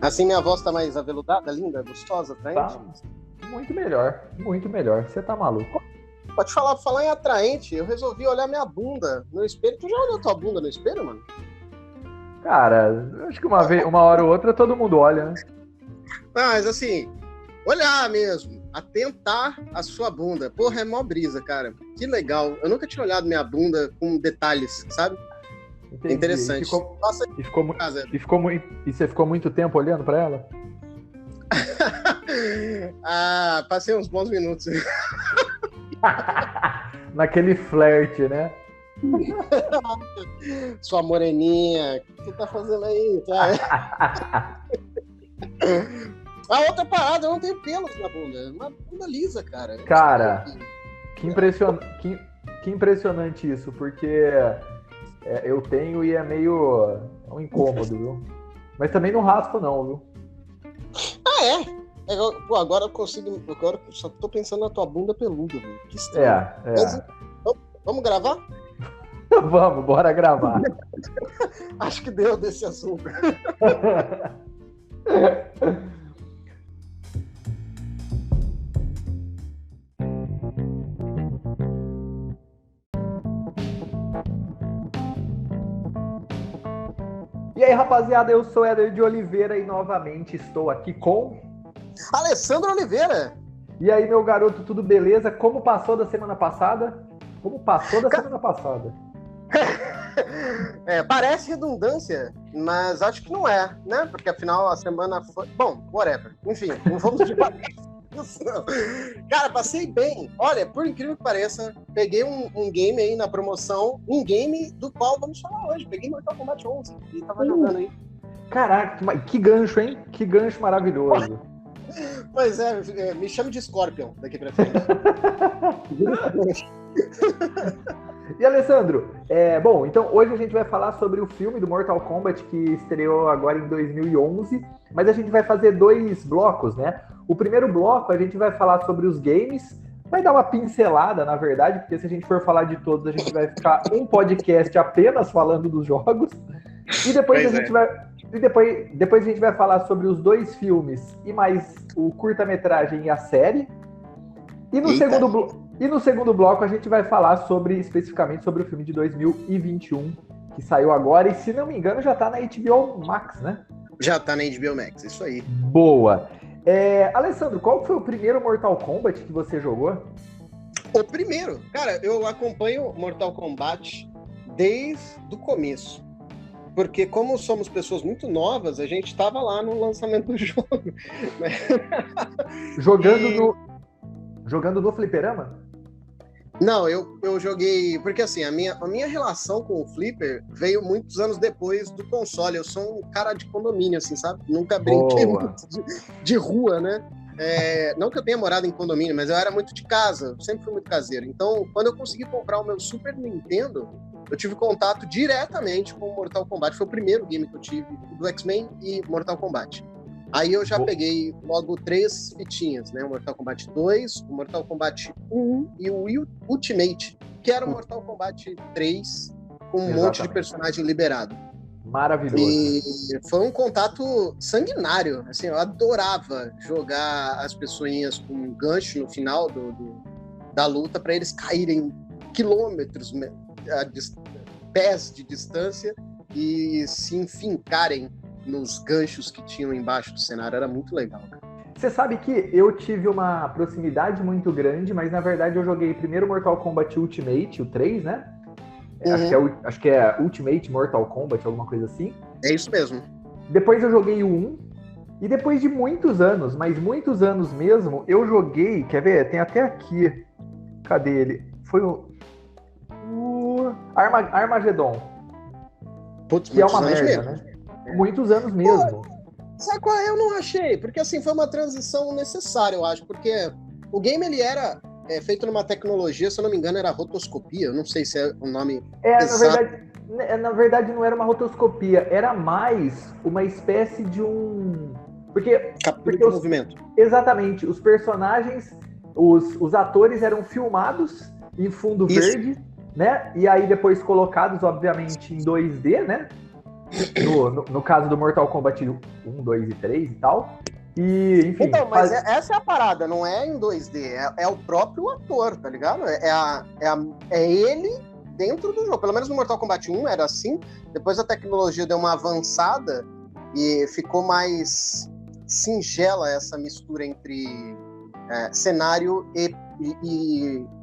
Assim minha voz tá mais aveludada, linda, gostosa, Tá atraente? muito melhor, muito melhor. Você tá maluco. Pode falar em atraente, eu resolvi olhar minha bunda no espelho. Tu já olhou tua bunda no espelho, mano? Cara, eu acho que uma hora ou outra todo mundo olha, né? Mas assim, olhar mesmo, atentar a sua bunda. Porra, é mó brisa, cara. Que legal. Eu nunca tinha olhado minha bunda com detalhes, sabe? Entendi. Interessante. Nossa, E ficou, mu- casa. e você ficou muito tempo olhando pra ela? Ah, passei uns bons minutos. Naquele flerte, né? Sua moreninha, o que tu tá fazendo aí? A outra parada, eu não tenho pelos na bunda. É uma bunda lisa, cara. Cara, que impressionante isso, porque eu tenho e é meio um incômodo, viu? Mas também não raspo não, viu? Ah, é? Pô, agora eu consigo. Agora eu só tô pensando na tua bunda peluda, velho. Que estranho. Mas, vamos gravar? Vamos, bora gravar. Acho que deu desse assunto. E aí, rapaziada, eu sou Éder de Oliveira e novamente estou aqui com... Alessandro Oliveira. E aí, meu garoto, tudo beleza? Como passou da semana passada? Semana passada? Parece redundância, mas acho que não é, né? Porque afinal a semana foi... Bom, whatever. Enfim, não vamos debater isso, não. Cara, passei bem. Olha, por incrível que pareça, peguei um game aí na promoção, um game do qual vamos falar hoje. Peguei Mortal Kombat 11 e tava jogando aí. Caraca, que gancho, hein? Que gancho maravilhoso. Pois é, me chame de Scorpion daqui pra frente. E Alessandro, bom, então hoje a gente vai falar sobre o filme do Mortal Kombat que estreou agora em 2011, mas a gente vai fazer 2 blocos, né? O primeiro bloco a gente vai falar sobre os games, vai dar uma pincelada, na verdade, porque se a gente for falar de todos, a gente vai ficar um podcast apenas falando dos jogos, e depois a gente vai... E depois a gente vai falar sobre os 2 filmes e mais o curta-metragem e a série. E no segundo bloco a gente vai falar especificamente sobre o filme de 2021, que saiu agora e, se não me engano, já tá na HBO Max, né? Já tá na HBO Max, isso aí. Boa! Alessandro, qual foi o primeiro Mortal Kombat que você jogou? O primeiro? Cara, eu acompanho Mortal Kombat desde o começo. Porque como somos pessoas muito novas, a gente estava lá no lançamento do jogo. Né? Jogando no fliperama? Não, eu joguei... Porque assim, a minha relação com o Flipper veio muitos anos depois do console. Eu sou um cara de condomínio, assim, sabe? Nunca brinquei muito de rua, né? Não que eu tenha morado em condomínio, mas eu era muito de casa. Sempre fui muito caseiro. Então, quando eu consegui comprar o meu Super Nintendo, eu tive contato diretamente com o Mortal Kombat. Foi o primeiro game que eu tive do X-Men e Mortal Kombat. Aí eu já peguei logo 3 fitinhas, né? O Mortal Kombat 2, o Mortal Kombat 1 e o Ultimate, que era o Mortal Kombat 3 com um monte de personagem liberado. Maravilhoso. E foi um contato sanguinário. Assim, eu adorava jogar as pessoinhas com um gancho no final da luta para eles caírem quilômetros, pés de distância e se enfincarem nos ganchos que tinham embaixo do cenário. Era muito legal, cara. Você sabe que eu tive uma proximidade muito grande, mas na verdade eu joguei primeiro Mortal Kombat Ultimate, o 3, né? Acho que é Ultimate Mortal Kombat, alguma coisa assim. É isso mesmo. Depois eu joguei o 1, e depois de muitos anos, mas muitos anos mesmo, eu joguei, quer ver? Tem até aqui, cadê ele? Foi o Armageddon. Putz, que é uma merda, mesmo, né? Muitos anos mesmo. Sabe qual eu não achei? Porque assim, foi uma transição necessária, eu acho, porque o game ele era feito numa tecnologia, se eu não me engano, era rotoscopia, eu não sei se é o nome exato. Na verdade não era uma rotoscopia, era mais uma espécie de um... Porque de movimento. Exatamente, os personagens, os atores eram filmados em fundo verde, né? E aí depois colocados, obviamente, em 2D, né? No caso do Mortal Kombat 1, 2 e 3 e tal. E, enfim. Então, mas essa é a parada, não é em 2D, é o próprio ator, tá ligado? É ele dentro do jogo. Pelo menos no Mortal Kombat 1 era assim. Depois a tecnologia deu uma avançada e ficou mais singela essa mistura entre cenário e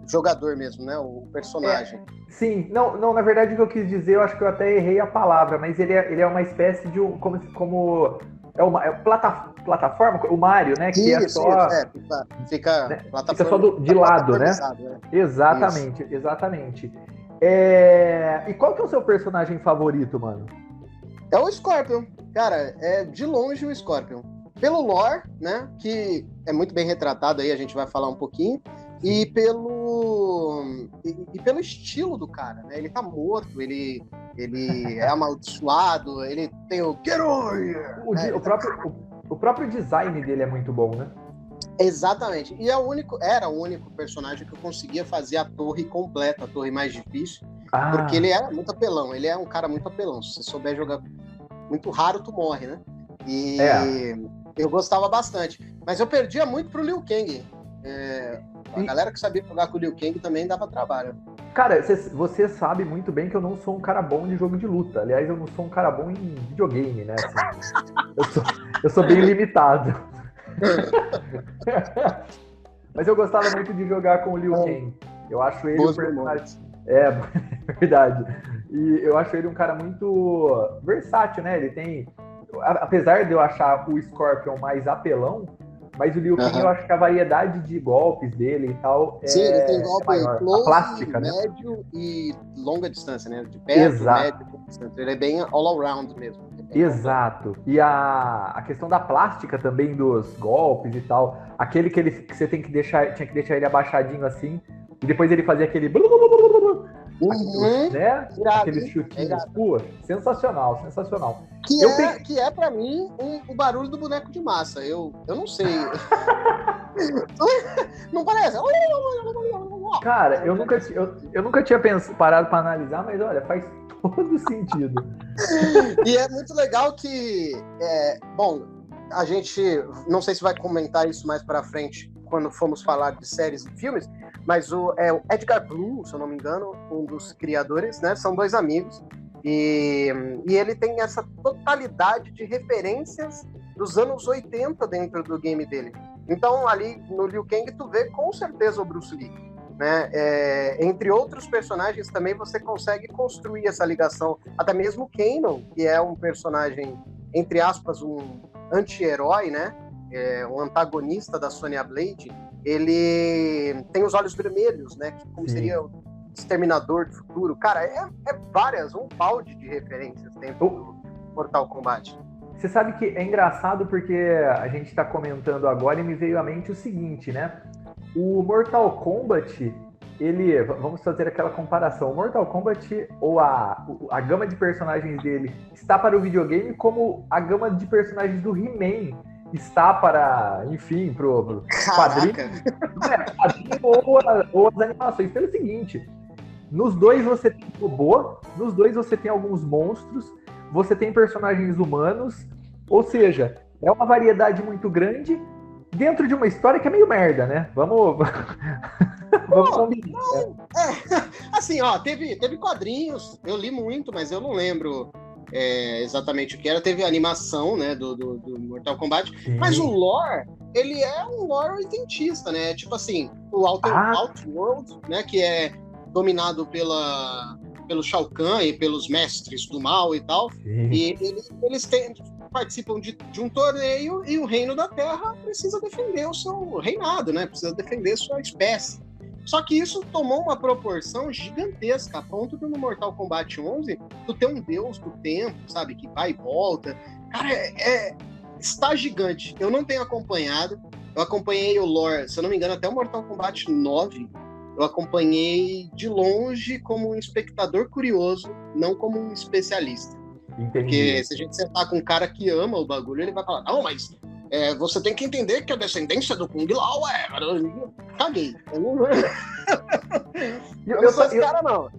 jogador mesmo, né? O personagem. Sim, não, na verdade o que eu quis dizer, eu acho que eu até errei a palavra, mas ele é uma espécie de como plataforma, o Mario, né? Que isso, fica né? plataforma, fica só de lado, né? Exatamente, isso. exatamente. E qual que é o seu personagem favorito, mano? É o Scorpion, cara, é de longe o Scorpion. Pelo lore, né, que é muito bem retratado aí, a gente vai falar um pouquinho, e pelo estilo do cara, né? Ele tá morto, ele é amaldiçoado, ele tem o Get on here! O próprio design dele é muito bom, né? Exatamente. E era o único personagem que eu conseguia fazer a torre completa, a torre mais difícil, porque ele era muito apelão, ele é um cara muito apelão. Se você souber jogar muito raro, tu morre, né? E eu gostava bastante. Mas eu perdia muito pro Liu Kang. A galera que sabia jogar com o Liu Kang também dava trabalho. Cara, você sabe muito bem que eu não sou um cara bom de jogo de luta. Aliás, eu não sou um cara bom em videogame, né? Assim, eu sou bem limitado. Mas eu gostava muito de jogar com o Liu Kang. Eu acho ele um personagem... É verdade. E eu acho ele um cara muito versátil, né? Ele tem... Apesar de eu achar o Scorpion mais apelão, mas o Liu Kang eu acho que a variedade de golpes dele e tal Sim, ele tem golpe close, a plástica, médio, né? E longa distância, né? De perto, médio, distância. Ele é bem all around mesmo. Exato. E a questão da plástica também dos golpes e tal. Aquele que você tinha que deixar ele abaixadinho assim, e depois ele fazia aquele... né? Aqueles chutinhos. Pô, sensacional. Que é pra mim o barulho do boneco de massa. Eu não sei. Não parece? Cara, eu nunca tinha parado pra analisar, mas olha, faz todo sentido. E é muito legal que, bom, a gente não sei se vai comentar isso mais pra frente quando formos falar de séries e filmes, mas o Edgar Blue, se eu não me engano, um dos criadores, né? São dois amigos. E ele tem essa totalidade de referências dos anos 80 dentro do game dele. Então, ali no Liu Kang, tu vê com certeza o Bruce Lee. Né? Entre outros personagens também você consegue construir essa ligação. Até mesmo o Kano, que é um personagem, entre aspas, um anti-herói, né? Um antagonista da Sonya Blade, ele tem os olhos vermelhos, né? Que como seria o Exterminador do Futuro. Cara, um balde de referências dentro do Mortal Kombat. Você sabe que é engraçado porque a gente está comentando agora e me veio à mente o seguinte, né? O Mortal Kombat, vamos fazer aquela comparação. O Mortal Kombat, ou a gama de personagens dele, está para o videogame como a gama de personagens do He-Man está para, enfim, pro quadrinho, ou as animações. Pelo seguinte, nos dois você tem robô, nos dois você tem alguns monstros, você tem personagens humanos, ou seja, é uma variedade muito grande dentro de uma história que é meio merda, né? Vamos combinar. Assim, ó, teve quadrinhos, eu li muito, mas eu não lembro exatamente o que era. Teve a animação, né, do Mortal Kombat, mas o lore, ele é um lore oitentista, né? Tipo assim, o Outworld, né, que é dominado pelo Shao Kahn e pelos mestres do mal e tal. Sim. E eles participam de um torneio e o Reino da Terra precisa defender o seu reinado, né? Precisa defender sua espécie. Só que isso tomou uma proporção gigantesca, a ponto de no Mortal Kombat 11 tu ter um deus do tempo, sabe? Que vai e volta. Cara, está gigante. Eu não tenho acompanhado. Eu acompanhei o lore, se eu não me engano, até o Mortal Kombat 9. Eu acompanhei de longe como um espectador curioso, não como um especialista. Entendi. Porque se a gente sentar com um cara que ama o bagulho, ele vai falar, não, mas você tem que entender que a descendência do Kung Lao Caguei. Eu não sou esse cara, não.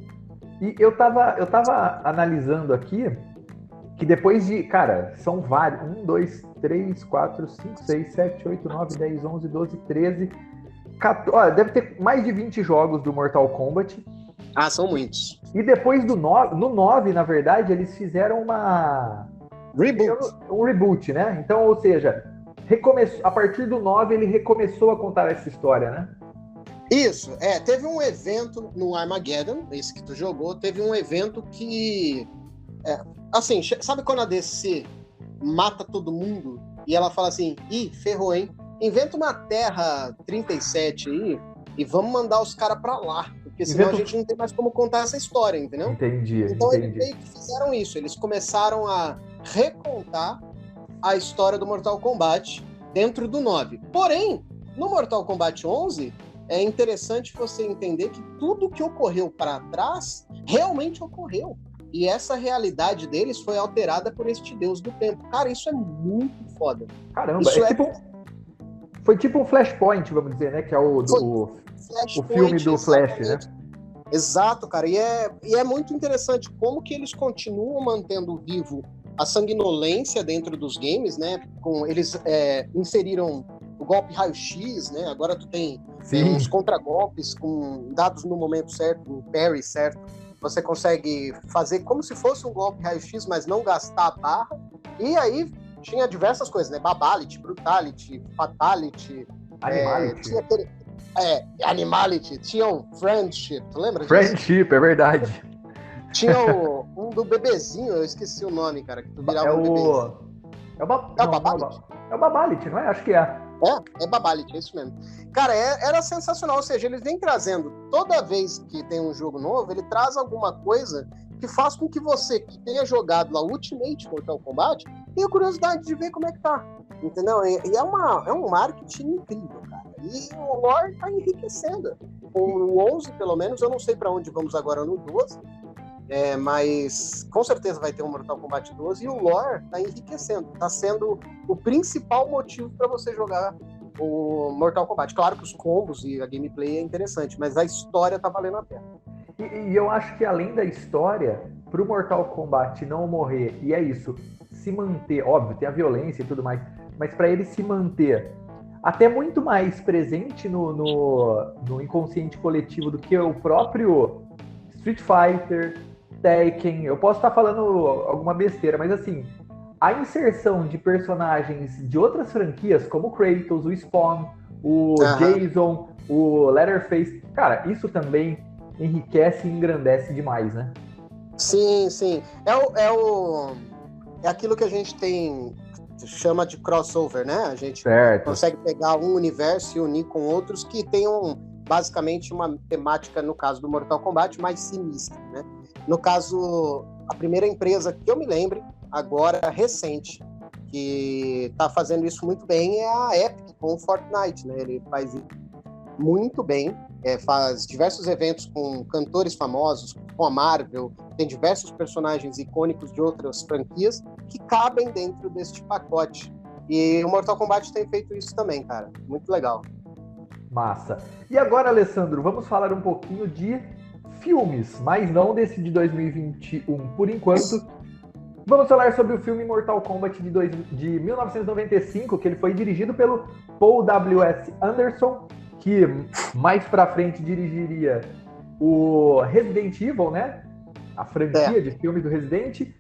E eu tava analisando aqui que depois de, cara, são vários, 1, 2, 3, 4, 5, 6, 7, 8, 9, 10, 11, 12, 13, 14, olha, deve ter mais de 20 jogos do Mortal Kombat. Ah, são muitos. E depois do 9, no 9, na verdade, eles fizeram um reboot, né? Então, ou seja, a partir do 9 ele recomeçou a contar essa história, né? Isso, teve um evento no Armageddon, esse que tu jogou, teve um evento que, assim, sabe quando a DC mata todo mundo e ela fala assim, ih, ferrou, hein? Inventa uma Terra 37 aí e vamos mandar os caras pra lá, porque senão a gente não tem mais como contar essa história, entendeu? Entendi. Eles meio que fizeram isso, eles começaram a recontar a história do Mortal Kombat dentro do 9. Porém, no Mortal Kombat 11, é interessante você entender que tudo que ocorreu para trás realmente ocorreu. E essa realidade deles foi alterada por este Deus do Tempo. Cara, isso é muito foda. Caramba, foi tipo um Flashpoint, vamos dizer, né? Que é o filme do Flash, né? Exato, cara. E é muito interessante como que eles continuam mantendo vivo a sanguinolência dentro dos games, né? Eles inseriram o golpe raio-x, né? Agora tu tem uns contragolpes com dados no momento certo, no parry certo. Você consegue fazer como se fosse um golpe raio-x, mas não gastar a barra. E aí tinha diversas coisas, né? Babality, Brutality, Fatality. Animality. Animality. Tinha o Friendship, tu lembra disso? Friendship, é verdade. Tinha um do bebezinho, eu esqueci o nome, cara, que tu virava um bebezinho. É o Babality? É o Babality, não é? Acho que é. É Babality, é isso mesmo. Cara, era sensacional, ou seja, eles vêm trazendo, toda vez que tem um jogo novo, ele traz alguma coisa que faz com que você, que tenha jogado lá Ultimate Mortal Kombat, tenha curiosidade de ver como é que tá, entendeu? E é um marketing incrível, cara. E o lore tá enriquecendo. O 11, pelo menos, eu não sei pra onde vamos agora no 12, mas com certeza vai ter um Mortal Kombat 12 e o lore tá enriquecendo, tá sendo o principal motivo para você jogar o Mortal Kombat. Claro que os combos e a gameplay é interessante, mas a história tá valendo a pena. E eu acho que além da história, pro Mortal Kombat não morrer, e é isso, se manter, óbvio, tem a violência e tudo mais, mas para ele se manter até muito mais presente no inconsciente coletivo do que o próprio Street Fighter, Tekken, eu posso estar falando alguma besteira, mas assim, a inserção de personagens de outras franquias, como o Kratos, o Spawn, o Jason, o Leatherface, cara, isso também enriquece e engrandece demais, né? Sim, sim. É aquilo que a gente chama de crossover, né? A gente consegue pegar um universo e unir com outros que tenham basicamente uma temática, no caso do Mortal Kombat, mais sinistra, né? No caso, a primeira empresa que eu me lembre, agora recente, que tá fazendo isso muito bem é a Epic com o Fortnite, né? Ele faz isso muito bem, faz diversos eventos com cantores famosos, com a Marvel, tem diversos personagens icônicos de outras franquias que cabem dentro deste pacote. E o Mortal Kombat tem feito isso também, cara. Muito legal. Massa. E agora, Alessandro, vamos falar um pouquinho de filmes, mas não desse de 2021 por enquanto. Vamos falar sobre o filme Mortal Kombat de 1995, que ele foi dirigido pelo Paul W.S. Anderson, que mais pra frente dirigiria o Resident Evil, né? A franquia de filmes do Resident.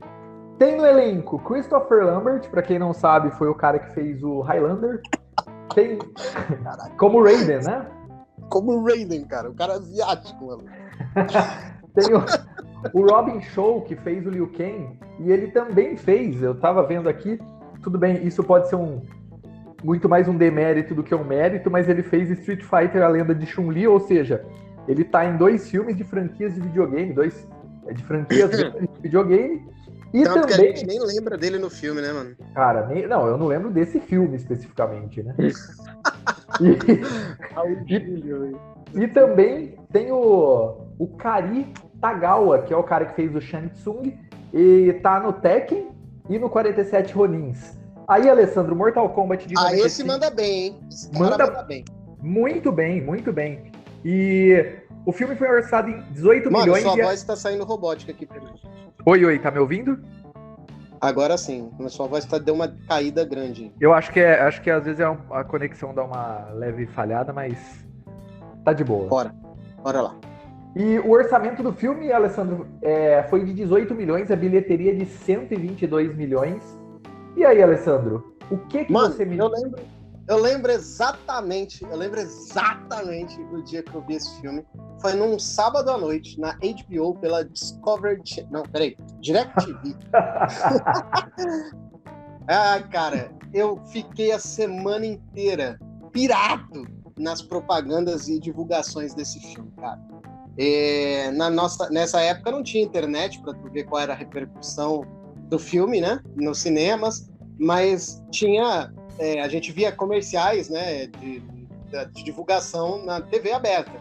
Tem no elenco Christopher Lambert, pra quem não sabe, foi o cara que fez o Highlander. Tem como Raiden, né? Como Raiden, cara. O cara asiático, mano. Tem o Robin Shaw, que fez o Liu Kang, e ele também fez, eu tava vendo aqui, tudo bem, isso pode ser muito mais um demérito do que um mérito, mas ele fez Street Fighter, a lenda de Chun-Li, ou seja, ele tá em 2 filmes de franquias de videogame, de franquias de videogame, e tanto também... que a gente nem lembra dele no filme, né, mano? Cara, eu não lembro desse filme especificamente, né? E também tem o Kari Tagawa, que é o cara que fez o Shang Tsung, e tá no Tekken e no 47 Ronins. Aí, Alessandro, Mortal Kombat de 95... esse manda bem, hein? Esse cara manda bem. Muito bem, muito bem. E o filme foi orçado em 18 milhões... Mano, sua voz tá saindo robótica aqui pra mim. Oi, tá me ouvindo? Agora sim, a sua voz deu uma caída grande. Eu acho que às vezes a conexão dá uma leve falhada, mas tá de boa. Bora lá. E o orçamento do filme, Alessandro, foi de 18 milhões, a bilheteria de 122 milhões. E aí, Alessandro, o que Mano, você me... Eu lembro exatamente do dia que eu vi esse filme. Foi num sábado à noite, na HBO, pela Discovery... Não, peraí, DirecTV. Cara, eu fiquei a semana inteira pirado nas propagandas e divulgações desse filme, cara. Nessa época não tinha internet para tu ver qual era a repercussão do filme, né, nos cinemas, mas tinha... a gente via comerciais, né, de divulgação na TV aberta.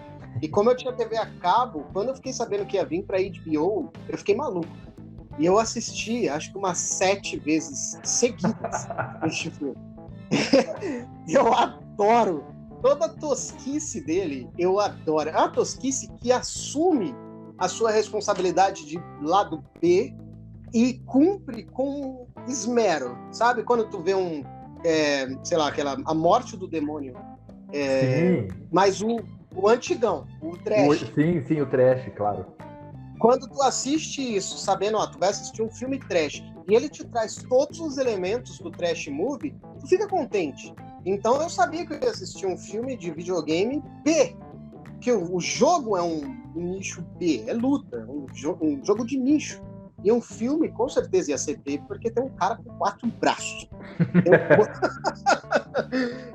E como eu tinha TV a cabo, quando eu fiquei sabendo que ia vir para HBO, eu fiquei maluco. E eu assisti, acho que umas 7 vezes seguidas este filme. Eu adoro toda a tosquice dele, eu adoro. É uma tosquice que assume a sua responsabilidade de lado B e cumpre com esmero, sabe? Quando tu vê sei lá, a morte do demônio, mas o antigão, o trash. Sim, o trash, claro. Quando tu assiste isso, sabendo, tu vai assistir um filme trash, e ele te traz todos os elementos do trash movie, tu fica contente. Então eu sabia que eu ia assistir um filme de videogame B, que o jogo é um nicho B, é luta, um jogo de nicho. E um filme, com certeza, ia ser B, porque tem um cara com 4 braços.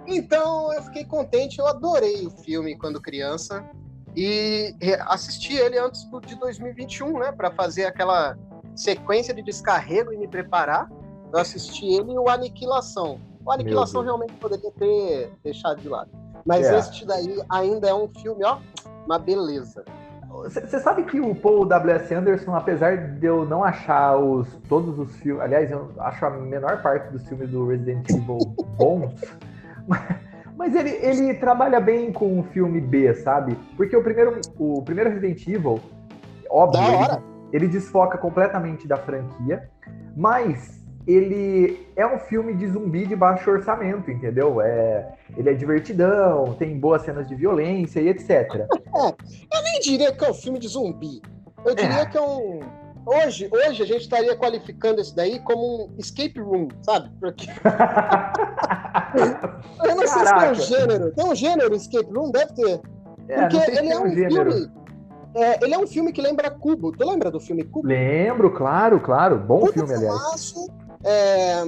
Então, eu fiquei contente, eu adorei o filme quando criança. E assisti ele antes de 2021, né? Para fazer aquela sequência de descarrego e me preparar. Eu assisti ele e o Aniquilação. O Aniquilação realmente poderia ter deixado de lado. Mas este daí ainda é um filme, ó, uma beleza. Você sabe que o Paul W.S. Anderson, apesar de eu não achar todos os filmes... Aliás, eu acho a menor parte dos filmes do Resident Evil bons, mas ele trabalha bem com o filme B, sabe? Porque o primeiro Resident Evil, óbvio, ele desfoca completamente da franquia, mas ele é um filme de zumbi de baixo orçamento, entendeu? Ele é divertidão, tem boas cenas de violência e etc. Eu nem diria que é um filme de zumbi. Eu diria que é um... Hoje a gente estaria qualificando isso daí como um escape room, sabe? Porque... Eu não sei se tem um gênero. Tem um gênero escape room? Deve ter. Porque ele é um filme... ele é um filme que lembra Cubo. Tu lembra do filme Cubo? Lembro, claro. Bom filme, aliás.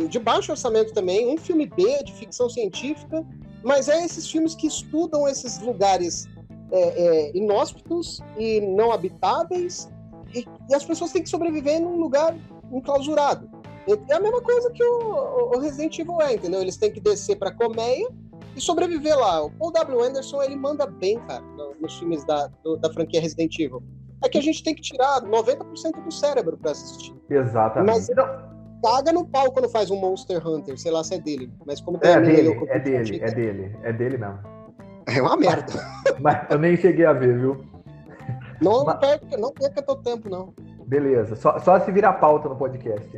De baixo orçamento também. Um filme B, de ficção científica. Mas é esses filmes que estudam esses lugares inóspitos e não habitáveis. E as pessoas têm que sobreviver num lugar enclausurado. É a mesma coisa que o Resident Evil entendeu? Eles têm que descer pra colmeia e sobreviver lá. O Paul W. Anderson, ele manda bem, cara, nos filmes da franquia Resident Evil. É que a gente tem que tirar 90% do cérebro pra assistir. Exatamente. Mas caga no pau quando faz um Monster Hunter, sei lá se é dele. Mas como é dele mesmo. É uma merda. Mas eu nem cheguei a ver, viu? Não perca teu tempo, não. Beleza, só se virar pauta no podcast.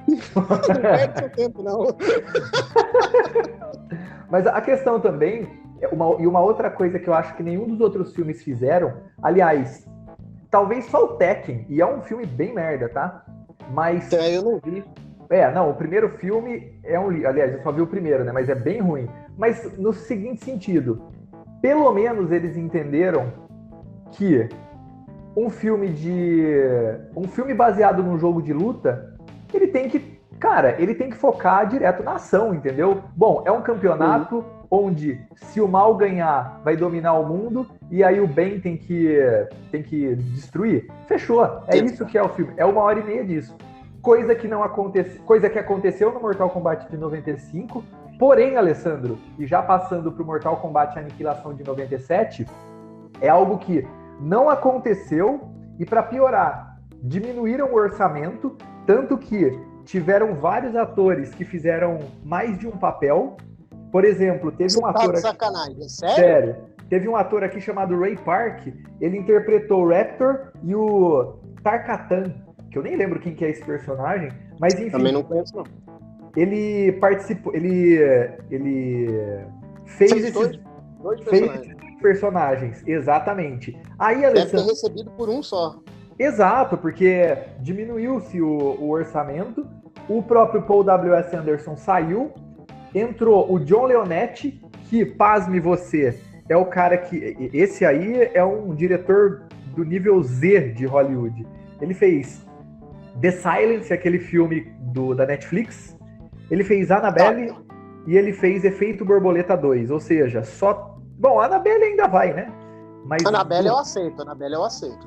Não perde seu tempo, não. Mas a questão também, uma outra coisa que eu acho que nenhum dos outros filmes fizeram, aliás, talvez só o Tekken, e é um filme bem merda, tá? Mas... eu não vi. O primeiro filme aliás, eu só vi o primeiro, né? Mas é bem ruim. Mas no seguinte sentido, pelo menos eles entenderam que um filme baseado num jogo de luta, ele tem que focar direto na ação, entendeu? Bom, é um campeonato onde se o mal ganhar, vai dominar o mundo, e aí o bem tem que destruir. Fechou. Isso que é o filme. É 1h30 disso. Coisa que aconteceu no Mortal Kombat de 95, porém, Alessandro, e já passando pro Mortal Kombat Aniquilação de 97, é algo que não aconteceu, e para piorar, diminuíram o orçamento, tanto que tiveram vários atores que fizeram mais de um papel. Por exemplo, teve um ator... Sacanagem, sério? Teve um ator aqui chamado Ray Park, ele interpretou o Raptor e o Tarkatan, que eu nem lembro quem que é esse personagem, mas enfim. Também não conheço, não. Ele participou, ele fez dois personagens, exatamente. Aí, Deve ter Alessandro, recebido por um só. exato, porque diminuiu-se o orçamento, o próprio Paul W.S. Anderson saiu, entrou o John Leonetti, que, pasme você, é o cara que... Esse aí é um diretor do nível Z de Hollywood. Ele fez The Silence, aquele filme da Netflix. Ele fez Annabelle e ele fez Efeito Borboleta 2. Ou seja, só... Bom, Annabelle ainda vai, né? Mas Annabelle eu aceito.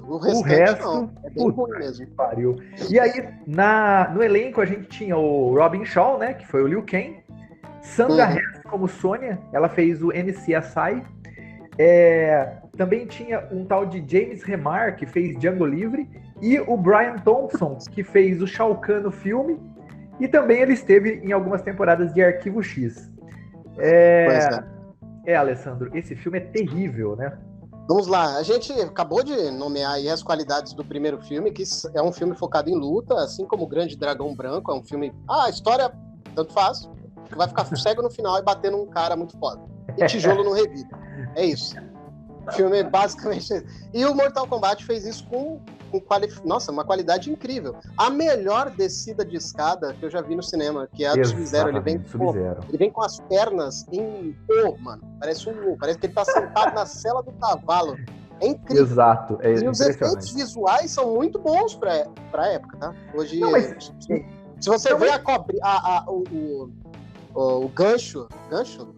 O resto não. É bem ruim mesmo. Pariu. E aí, no elenco, a gente tinha o Robin Shaw, né? Que foi o Liu Kang. Sandra Hess como Sônia. Ela fez o NCSI. Também tinha um tal de James Remar, que fez Django Livre. E o Brian Thompson, que fez o Shao Kahn no filme. E também ele esteve em algumas temporadas de Arquivo X. Alessandro, esse filme é terrível, né? Vamos lá, a gente acabou de nomear aí as qualidades do primeiro filme, que é um filme focado em luta, assim como o Grande Dragão Branco, é um filme... a história, tanto faz, que vai ficar cego no final e bater num cara muito foda. E tijolo no revide. É isso. O filme é basicamente isso. E o Mortal Kombat fez isso com uma qualidade incrível. A melhor descida de escada que eu já vi no cinema, que é a do Sub-Zero. Ele vem com as pernas em mano. Parece que ele tá sentado na sela do cavalo. É incrível. Exato. E os efeitos visuais são muito bons pra época, tá? Hoje, se você vê o gancho,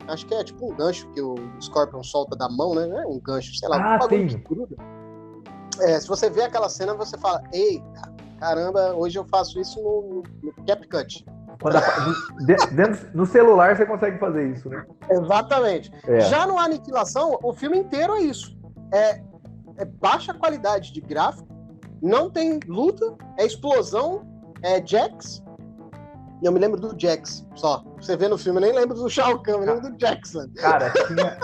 acho que é tipo um gancho que o Scorpion solta da mão, né? É um gancho, sei lá, um bagulho que gruda. Se você vê aquela cena, você fala, eita, caramba, hoje eu faço isso no CapCut. No celular você consegue fazer isso, né? Exatamente. Já no Aniquilação, o filme inteiro é isso. É baixa qualidade de gráfico, não tem luta, é explosão, é Jax. E eu me lembro do Jax, só. Você vê no filme, eu nem lembro do Shao Kahn, eu lembro do Jackson. Cara, tinha...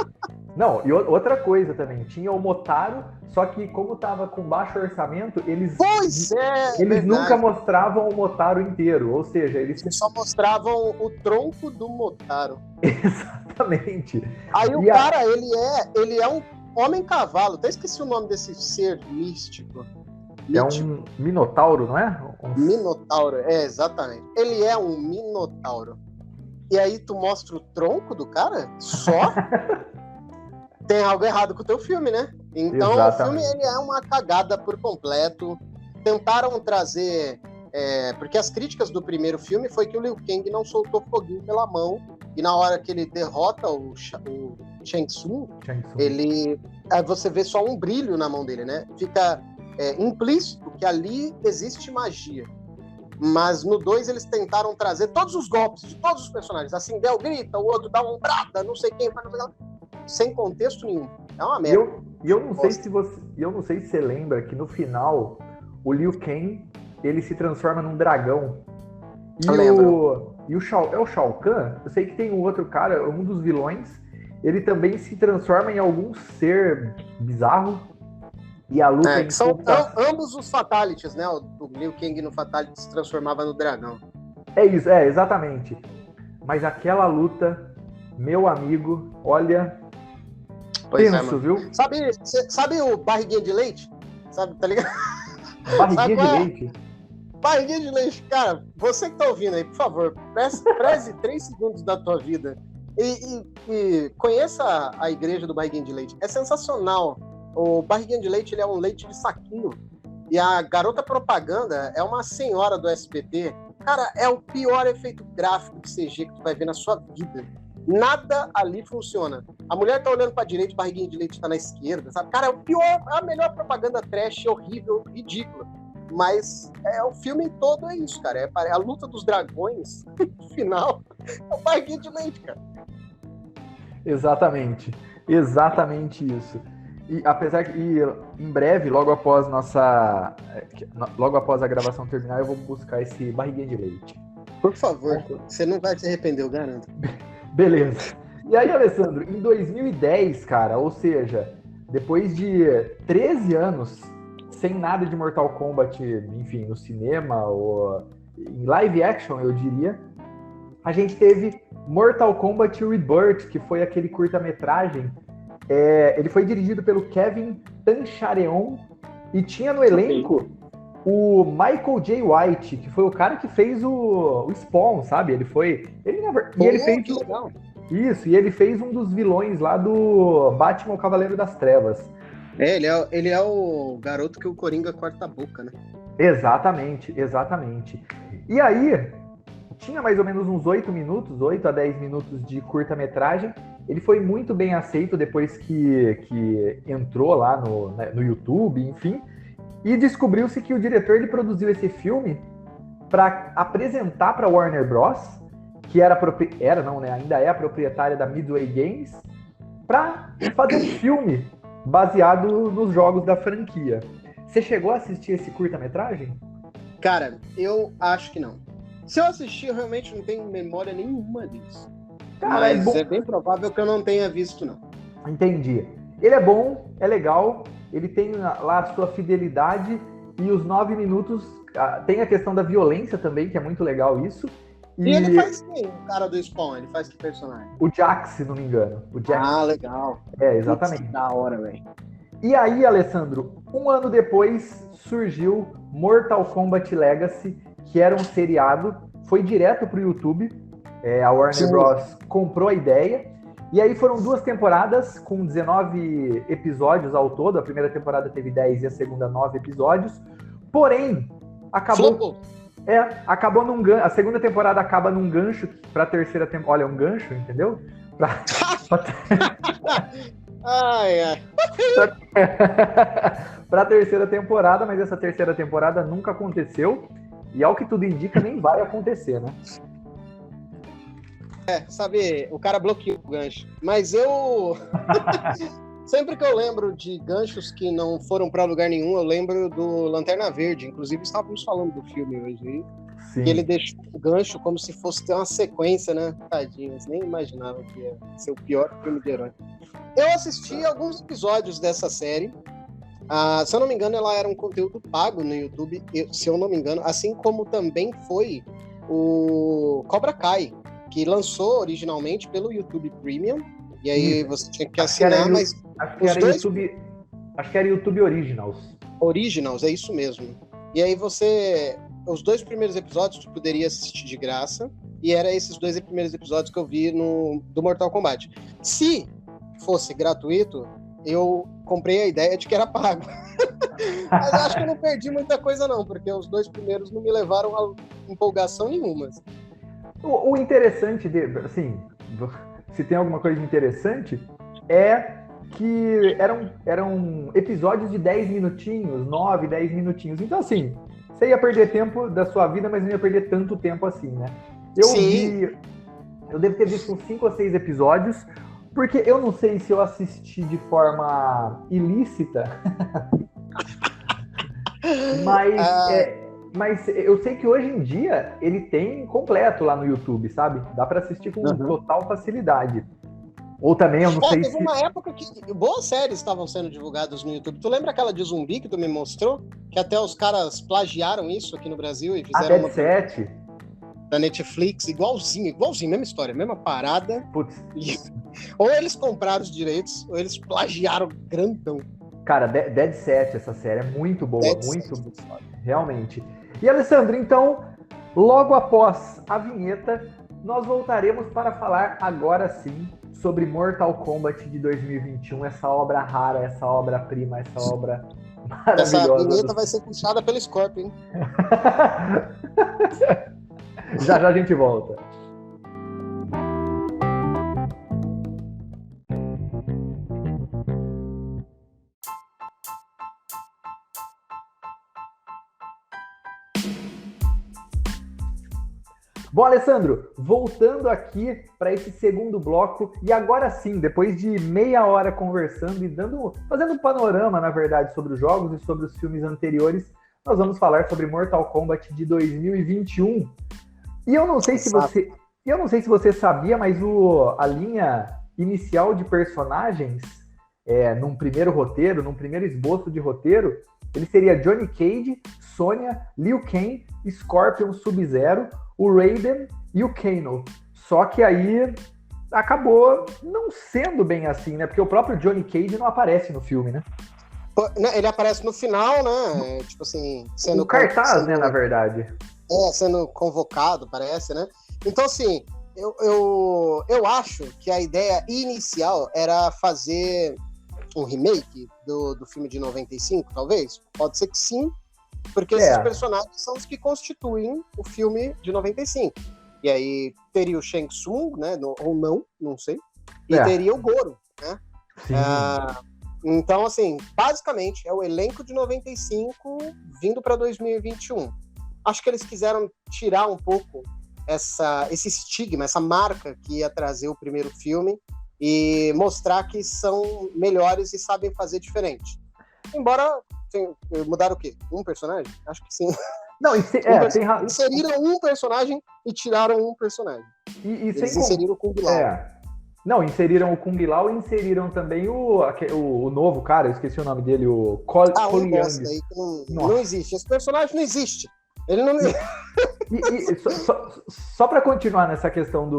Não, e outra coisa também, tinha o Motaro, só que como tava com baixo orçamento, eles nunca mostravam o Motaro inteiro, ou seja, eles só mostravam o tronco do Motaro. Exatamente. Aí o cara, ele é um homem-cavalo, até esqueci o nome desse ser místico. É um minotauro, não é? Minotauro, exatamente. Ele é um minotauro. E aí tu mostra o tronco do cara? Só? Tem algo errado com o teu filme, né? Então exatamente. O filme ele é uma cagada por completo. Tentaram trazer... porque as críticas do primeiro filme foi que o Liu Kang não soltou foguinho pela mão. E na hora que ele derrota o Shang Tsung, você vê só um brilho na mão dele, né? Fica... implícito que ali existe magia. Mas no 2 eles tentaram trazer todos os golpes de todos os personagens. A Sindel grita, o outro dá uma ombrada, não sei quem, sem contexto nenhum. É uma merda. Eu não sei se você lembra que no final o Liu Kang ele se transforma num dragão. E o Shao Kahn, eu sei que tem um outro cara, um dos vilões, ele também se transforma em algum ser bizarro. E a luta são ambos os Fatalities, né? O Liu Kang no Fatality se transformava no dragão. É isso, exatamente. Mas aquela luta, meu amigo, olha, tenso, viu? Sabe o barriguinha de leite? Sabe, tá ligado? Barriguinha de leite? Barriguinha de leite, cara, você que tá ouvindo aí, por favor, preze 3 segundos da tua vida e conheça a igreja do barriguinha de leite. É sensacional. O barriguinha de leite, ele é um leite de saquinho. E a garota propaganda é uma senhora do SBT. Cara, é o pior efeito gráfico de CG que tu vai ver na sua vida. Nada ali funciona. A mulher tá olhando pra direita, o barriguinha de leite tá na esquerda, sabe? Cara, a melhor propaganda trash, horrível, ridícula. Mas o filme todo é isso, cara. É a luta dos dragões, no final, é o barriguinha de leite, cara. Exatamente isso. E apesar que em breve, logo após a gravação terminar, eu vou buscar esse barriguinha de leite. Por favor, você não vai se arrepender, eu garanto. Beleza. E aí, Alessandro, em 2010, cara, ou seja, depois de 13 anos sem nada de Mortal Kombat, enfim, no cinema ou em live action, eu diria, a gente teve Mortal Kombat Rebirth, que foi aquele curta-metragem. Ele foi dirigido pelo Kevin Tanchareon e tinha no elenco o Michael J. White, que foi o cara que fez o Spawn, sabe? Ele fez legal. Isso, e ele fez um dos vilões lá do Batman, o Cavaleiro das Trevas. Ele é o garoto que o Coringa corta a boca, né? Exatamente. E aí, tinha mais ou menos uns 8 a 10 minutos de curta-metragem. Ele foi muito bem aceito depois que entrou lá no YouTube, enfim. E descobriu-se que o diretor ele produziu esse filme para apresentar para Warner Bros., que ainda é a proprietária da Midway Games, para fazer um filme baseado nos jogos da franquia. Você chegou a assistir esse curta-metragem? Cara, eu acho que não. Se eu assistir, eu realmente não tenho memória nenhuma disso. Cara, mas é bem provável que eu não tenha visto, não. Entendi. Ele é bom, é legal, ele tem lá a sua fidelidade e os 9 minutos... Tem a questão da violência também, que é muito legal isso. E ele faz quem? O cara do Spawn, ele faz que personagem? O Jax, se não me engano. Legal. Exatamente. Putz, da hora, velho. E aí, Alessandro, um ano depois surgiu Mortal Kombat Legacy, que era um seriado, foi direto pro YouTube. A Warner Bros. Comprou a ideia. E aí foram 2 temporadas com 19 episódios ao todo. A primeira temporada teve 10 e a segunda 9 episódios. Porém, acabou num gancho. A segunda temporada acaba num gancho pra terceira temporada. Olha, um gancho, entendeu? Ai. Pra terceira temporada, mas essa terceira temporada nunca aconteceu. E ao que tudo indica, nem vai acontecer, né? Sabe, o cara bloqueou o gancho. Mas eu... Sempre que eu lembro de ganchos que não foram pra lugar nenhum, eu lembro do Lanterna Verde. Inclusive, estávamos falando do filme hoje. Sim. Que ele deixou o gancho como se fosse ter uma sequência, né? Tadinho, nem imaginava que ia ser o pior filme de herói. Eu assisti alguns episódios dessa série. Se eu não me engano, ela era um conteúdo pago no YouTube, se eu não me engano, assim como também foi o Cobra Kai, que lançou originalmente pelo YouTube Premium, e aí você tinha que assinar, mas... Acho que era YouTube Originals. Originals, é isso mesmo. E aí os 2 primeiros episódios tu poderia assistir de graça, e era esses 2 primeiros episódios que eu vi do Mortal Kombat. Se fosse gratuito, eu comprei a ideia de que era pago. Mas eu acho que eu não perdi muita coisa não, porque os 2 primeiros não me levaram a empolgação nenhuma. O interessante, assim, se tem alguma coisa interessante, é que eram episódios de 10 minutinhos, 9, 10 minutinhos. Então, assim, você ia perder tempo da sua vida, mas não ia perder tanto tempo assim, né? Eu devo ter visto uns 5 ou 6 episódios, porque eu não sei se eu assisti de forma ilícita, mas eu sei que hoje em dia ele tem completo lá no YouTube, sabe? Dá pra assistir com total facilidade. Ou também, eu não sei se... Teve uma época que boas séries estavam sendo divulgadas no YouTube. Tu lembra aquela de zumbi que tu me mostrou? Que até os caras plagiaram isso aqui no Brasil e fizeram uma... Dead da Netflix, igualzinho, mesma história, mesma parada. Putz. Ou eles compraram os direitos, ou eles plagiaram grandão. Cara, Dead Set, essa série é muito boa, boa, realmente. E, Alessandro, então, logo após a vinheta, nós voltaremos para falar agora sim sobre Mortal Kombat de 2021, essa obra rara, essa obra-prima, essa obra maravilhosa. Essa vinheta vai ser puxada pelo Scorpion, hein? Já a gente volta. Bom, Alessandro, voltando aqui para esse segundo bloco, e agora sim, depois de meia hora conversando e fazendo um panorama, na verdade, sobre os jogos e sobre os filmes anteriores, nós vamos falar sobre Mortal Kombat de 2021. E eu não sei se você sabia, mas a linha inicial de personagens num primeiro roteiro, num primeiro esboço de roteiro, ele seria Johnny Cage, Sonya, Liu Kang, Scorpion, Sub-Zero, o Raiden e o Kano. Só que aí acabou não sendo bem assim, né? Porque o próprio Johnny Cage não aparece no filme, né? Ele aparece no final, né? Tipo assim, sendo... O cartaz, né, na verdade. Sendo convocado, parece, né? Então, assim, eu acho que a ideia inicial era fazer um remake do filme de 95, talvez? Pode ser que sim, porque esses personagens são os que constituem o filme de 95. E aí teria o Shang Tsung, né? Ou não sei. E teria o Goro, né? Então, assim, basicamente é o elenco de 95 vindo para 2021. Acho que eles quiseram tirar um pouco esse estigma, essa marca que ia trazer o primeiro filme e mostrar que são melhores e sabem fazer diferente. Embora mudaram o quê? Um personagem? Acho que sim. Não, inseriram um personagem e tiraram um personagem. Eles inseriram o Kung Lao. Não, inseriram o Kung Lao e inseriram também o novo cara, eu esqueci o nome dele, o Cole Young. Não existe. Esse personagem não existe. Ele não... Só para continuar nessa questão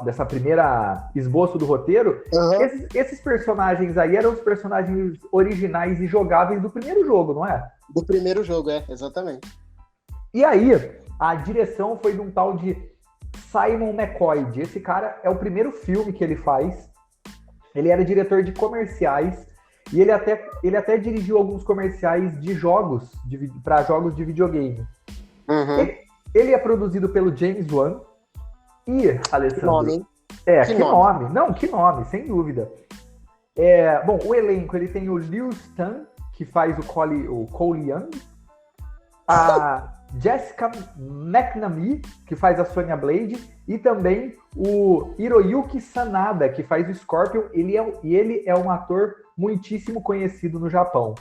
dessa primeira esboço do roteiro, esses personagens aí eram os personagens originais e jogáveis do primeiro jogo, não é? Do primeiro jogo, exatamente. E aí, a direção foi de um tal de Simon McCoy. Esse cara é o primeiro filme que ele faz. Ele era diretor de comerciais. E ele até dirigiu alguns comerciais de jogos, para jogos de videogame. Ele é produzido pelo James Wan. E, Alessandro... Que nome, hein? Que nome. Não, que nome, sem dúvida. Bom, o elenco, ele tem o Liu Stan, que faz o Cole Young. A Jessica McNamee, que faz a Sonya Blade. E também o Hiroyuki Sanada, que faz o Scorpion. Ele é um ator muitíssimo conhecido no Japão.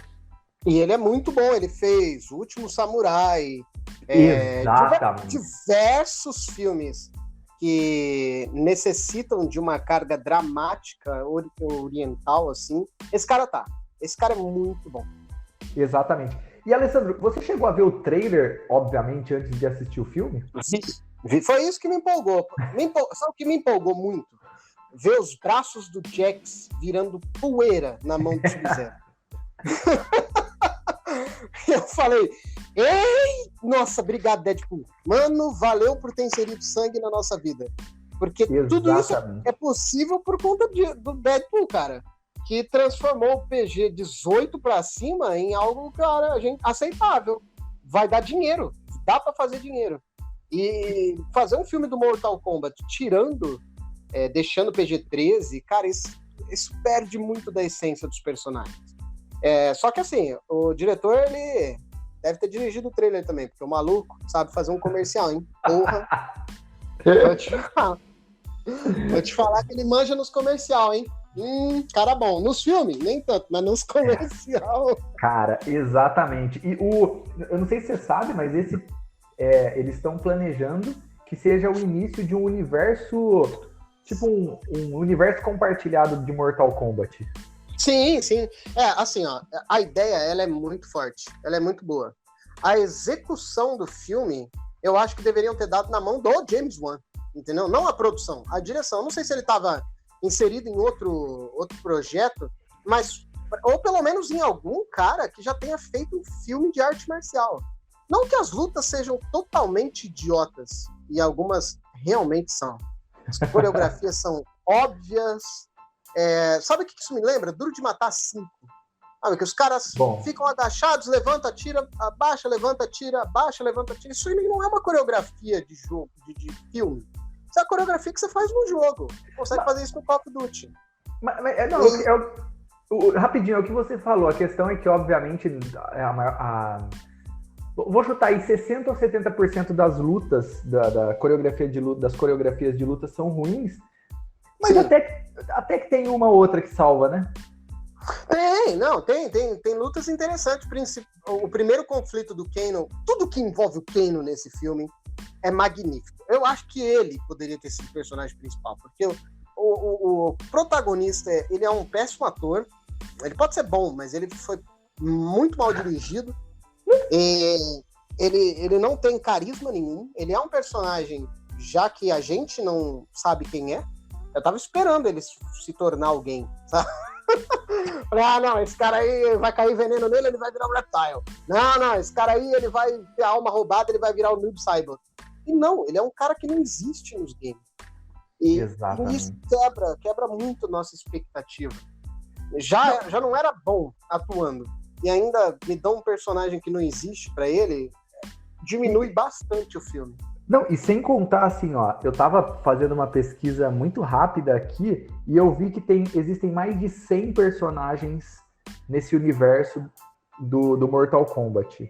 E ele é muito bom, ele fez O Último Samurai, diversos filmes que necessitam de uma carga dramática oriental, assim. Esse cara é muito bom. Exatamente. E, Alessandro, você chegou a ver o trailer, obviamente, antes de assistir o filme? Foi isso que me empolgou. Sabe o que me empolgou muito? Ver os braços do Jax virando poeira na mão do Sub-Zero. Eu falei, nossa, obrigado, Deadpool. Mano, valeu por ter inserido sangue na nossa vida. Porque tudo isso é possível por conta do Deadpool, cara. Que transformou o PG 18 pra cima em algo, cara, aceitável. Vai dar dinheiro. Dá pra fazer dinheiro. E fazer um filme do Mortal Kombat deixando PG-13, cara, isso perde muito da essência dos personagens. Só que assim, o diretor, ele deve ter dirigido o trailer também, porque o maluco sabe fazer um comercial, hein? Porra! Vou te falar que ele manja nos comercial, hein? Cara bom. Nos filmes, nem tanto, mas nos comercial. Cara, exatamente. E eu não sei se você sabe, mas eles estão planejando que seja o início de um universo, tipo um universo compartilhado de Mortal Kombat. Sim. Assim, ó, a ideia, ela é muito forte, ela é muito boa. A execução do filme, eu acho que deveriam ter dado na mão do James Wan, entendeu? Não a produção, a direção. Não sei se ele estava inserido em outro projeto, mas, ou pelo menos em algum cara que já tenha feito um filme de arte marcial. Não que as lutas sejam totalmente idiotas, e algumas realmente são. As coreografias são óbvias. Sabe o que isso me lembra? Duro de Matar 5. Sabe, que os caras ficam agachados, levanta, atira, abaixa, levanta, atira, abaixa, levanta, atira. Isso não é uma coreografia de jogo, de filme. Isso é a coreografia que você faz no jogo. Você consegue fazer isso no Call of Duty. Rapidinho, é o que você falou. A questão é que, obviamente, vou chutar aí, 60% ou 70% das lutas, das coreografias de luta são ruins, mas até que tem uma ou outra que salva, né? Tem lutas interessantes. O primeiro conflito do Kano, tudo que envolve o Kano nesse filme é magnífico. Eu acho que ele poderia ter sido o personagem principal, porque o protagonista, ele é um péssimo ator. Ele pode ser bom, mas ele foi muito mal dirigido. Ele não tem carisma nenhum. Ele é um personagem, já que a gente não sabe quem é. Eu tava esperando ele se tornar alguém, sabe? Não, esse cara aí vai cair veneno nele, ele vai virar um reptile. Não, esse cara aí, ele vai ter a alma roubada, ele vai virar um noob cyber. E não, ele é um cara que não existe nos games. E isso quebra muito nossa expectativa. Já não era bom atuando. E ainda me dá um personagem que não existe pra ele, diminui bastante o filme. Não, e sem contar assim, ó, eu tava fazendo uma pesquisa muito rápida aqui e eu vi que existem mais de 100 personagens nesse universo do Mortal Kombat.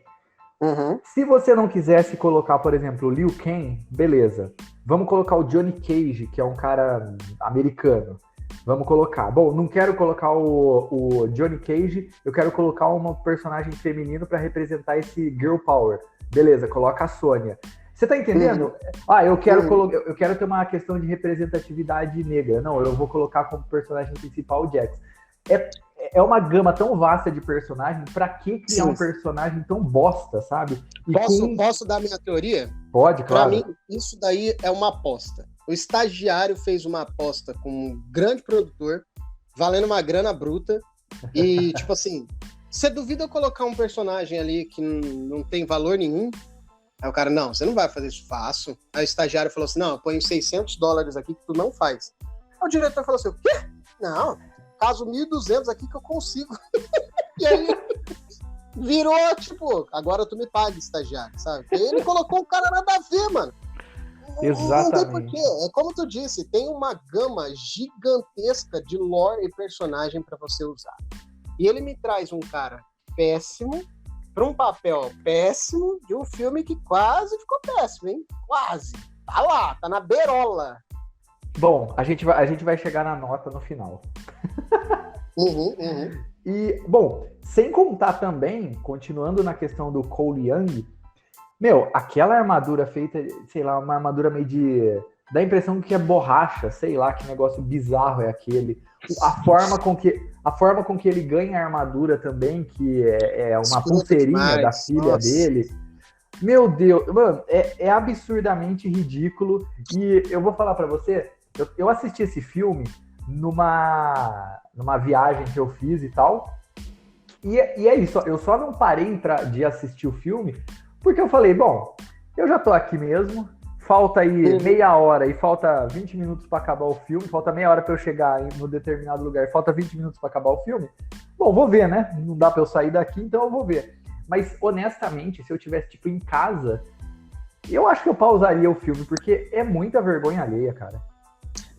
Uhum. Se você não quisesse colocar, por exemplo, o Liu Kang, beleza. Vamos colocar o Johnny Cage, que é um cara americano. Vamos colocar. Bom, não quero colocar o Johnny Cage, eu quero colocar uma personagem feminino para representar esse girl power. Beleza, coloca a Sônia. Você tá entendendo? Eu quero ter uma questão de representatividade negra. Não, eu vou colocar como personagem principal o Jax. É uma gama tão vasta de personagem, pra que criar um personagem tão bosta, sabe? Posso dar minha teoria? Pode, claro. Pra mim, isso daí é uma aposta. O estagiário fez uma aposta com um grande produtor, valendo uma grana bruta, e tipo assim, você duvida eu colocar um personagem ali que não tem valor nenhum? Aí o cara, não, você não vai fazer isso, faço. Aí o estagiário falou assim, não, eu ponho $600 aqui que tu não faz. Aí o diretor falou assim, o quê? Não, caso 1.200 aqui que eu consigo. E aí virou, tipo, agora tu me paga, estagiário, sabe? E ele colocou um cara nada a ver, mano. Exatamente. Não tem porquê. É como tu disse, tem uma gama gigantesca de lore e personagem pra você usar. E ele me traz um cara péssimo para um papel péssimo de um filme que quase ficou péssimo, hein? Quase. Tá lá, tá na beirola. Bom, a gente vai chegar na nota no final. Uhum. E, bom, sem contar também, continuando na questão do Cole Young, aquela armadura feita, sei lá, uma armadura meio de... Dá a impressão que é borracha, sei lá, que negócio bizarro é aquele. A forma com que ele ganha a armadura também, que é uma pulseirinha da filha dele. Meu Deus, mano, é absurdamente ridículo. E eu vou falar pra você, eu assisti esse filme numa viagem que eu fiz e tal. E é isso, eu só não parei de assistir o filme porque eu falei, bom, eu já tô aqui mesmo. Falta aí meia hora e falta 20 minutos para acabar o filme. Falta meia hora para eu chegar no determinado lugar. Falta 20 minutos para acabar o filme. Bom, vou ver, né? Não dá para eu sair daqui, então eu vou ver. Mas, honestamente, se eu tivesse, tipo, em casa, eu acho que eu pausaria o filme, porque é muita vergonha alheia, cara.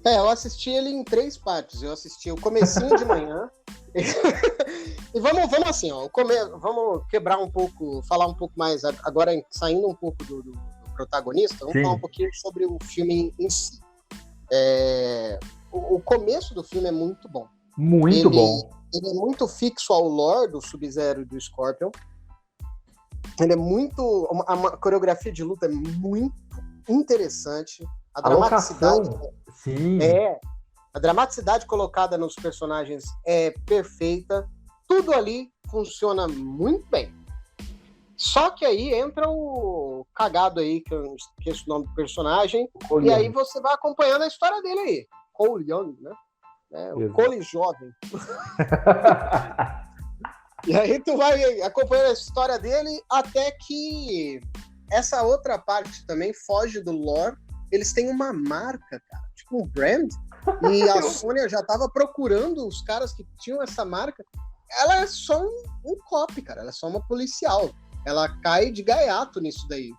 Eu assisti ele em 3 partes. Eu assisti o comecinho de manhã. E vamos assim, ó. Vamos quebrar um pouco, falar um pouco mais, agora saindo um pouco do protagonista, vamos falar um pouquinho sobre o filme em si. O começo do filme é muito bom. Muito bom. Ele é muito fixo ao lore do Sub-Zero e do Scorpion. Ele é muito... A coreografia de luta é muito interessante. A dramaticidade... Sim. A dramaticidade colocada nos personagens é perfeita. Tudo ali funciona muito bem. Só que aí entra o cagado aí, que eu esqueço o nome do personagem, e aí você vai acompanhando a história dele aí. Cole Young, né? O Cole jovem. E aí tu vai acompanhando a história dele até que essa outra parte também foge do lore. Eles têm uma marca, cara, tipo um brand, e a Sônia já tava procurando os caras que tinham essa marca. Ela é só um cop, cara, ela é só uma policial. Ela cai de gaiato nisso daí.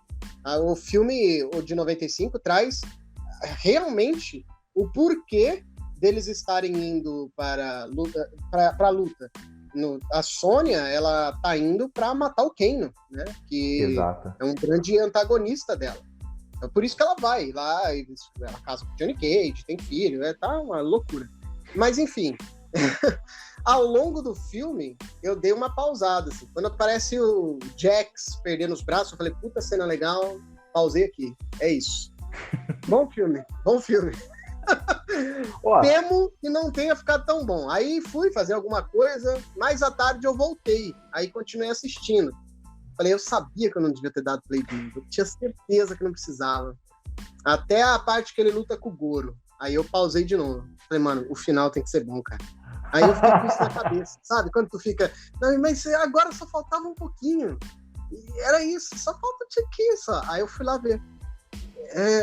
O filme, o de 95, traz realmente o porquê deles estarem indo para a luta. A Sônia, ela tá indo para matar o Kano, né? Que Exato. É um grande antagonista dela. É por isso que ela vai lá, ela casa com o Johnny Cage, tem filho, tá uma loucura. Mas enfim... Ao longo do filme, eu dei uma pausada, assim. Quando aparece o Jax perdendo os braços, eu falei, puta cena legal, pausei aqui. É isso. Bom filme. Temo que não tenha ficado tão bom. Aí fui fazer alguma coisa, mais à tarde eu voltei. Aí continuei assistindo. Falei, eu sabia que eu não devia ter dado play de novo. Eu tinha certeza que não precisava. Até a parte que ele luta com o Goro. Aí eu pausei de novo. Falei, mano, o final tem que ser bom, cara. Aí eu fiquei com isso na cabeça, sabe? Quando tu fica, não, mas agora só faltava um pouquinho. E era isso, só falta um tiquinho só. Aí eu fui lá ver.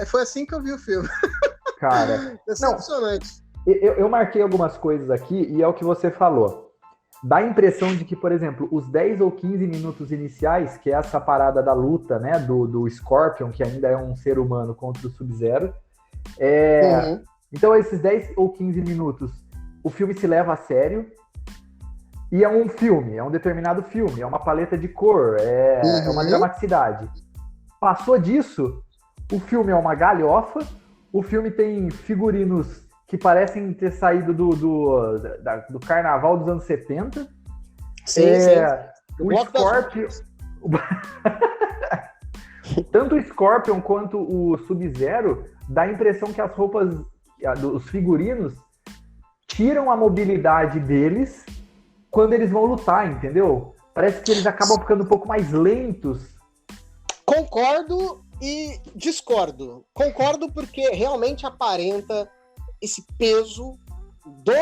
Foi assim que eu vi o filme. Cara, decepcionante. Eu marquei algumas coisas aqui e é o que você falou. Dá a impressão de que, por exemplo, os 10 ou 15 minutos iniciais, que é essa parada da luta, né, do Scorpion, que ainda é um ser humano contra o Sub-Zero. Então, esses 10 ou 15 minutos, o filme se leva a sério. E é um filme, é um determinado filme, é uma paleta de cor, é uma dramaticidade. Passou disso, o filme é uma galhofa, o filme tem figurinos que parecem ter saído do carnaval dos anos 70. Sim. O Scorpion... Tanto o Scorpion quanto o Sub-Zero dá a impressão que as roupas, os figurinos, tiram a mobilidade deles quando eles vão lutar, entendeu? Parece que eles acabam ficando um pouco mais lentos. Concordo e discordo. Concordo porque realmente aparenta esse peso do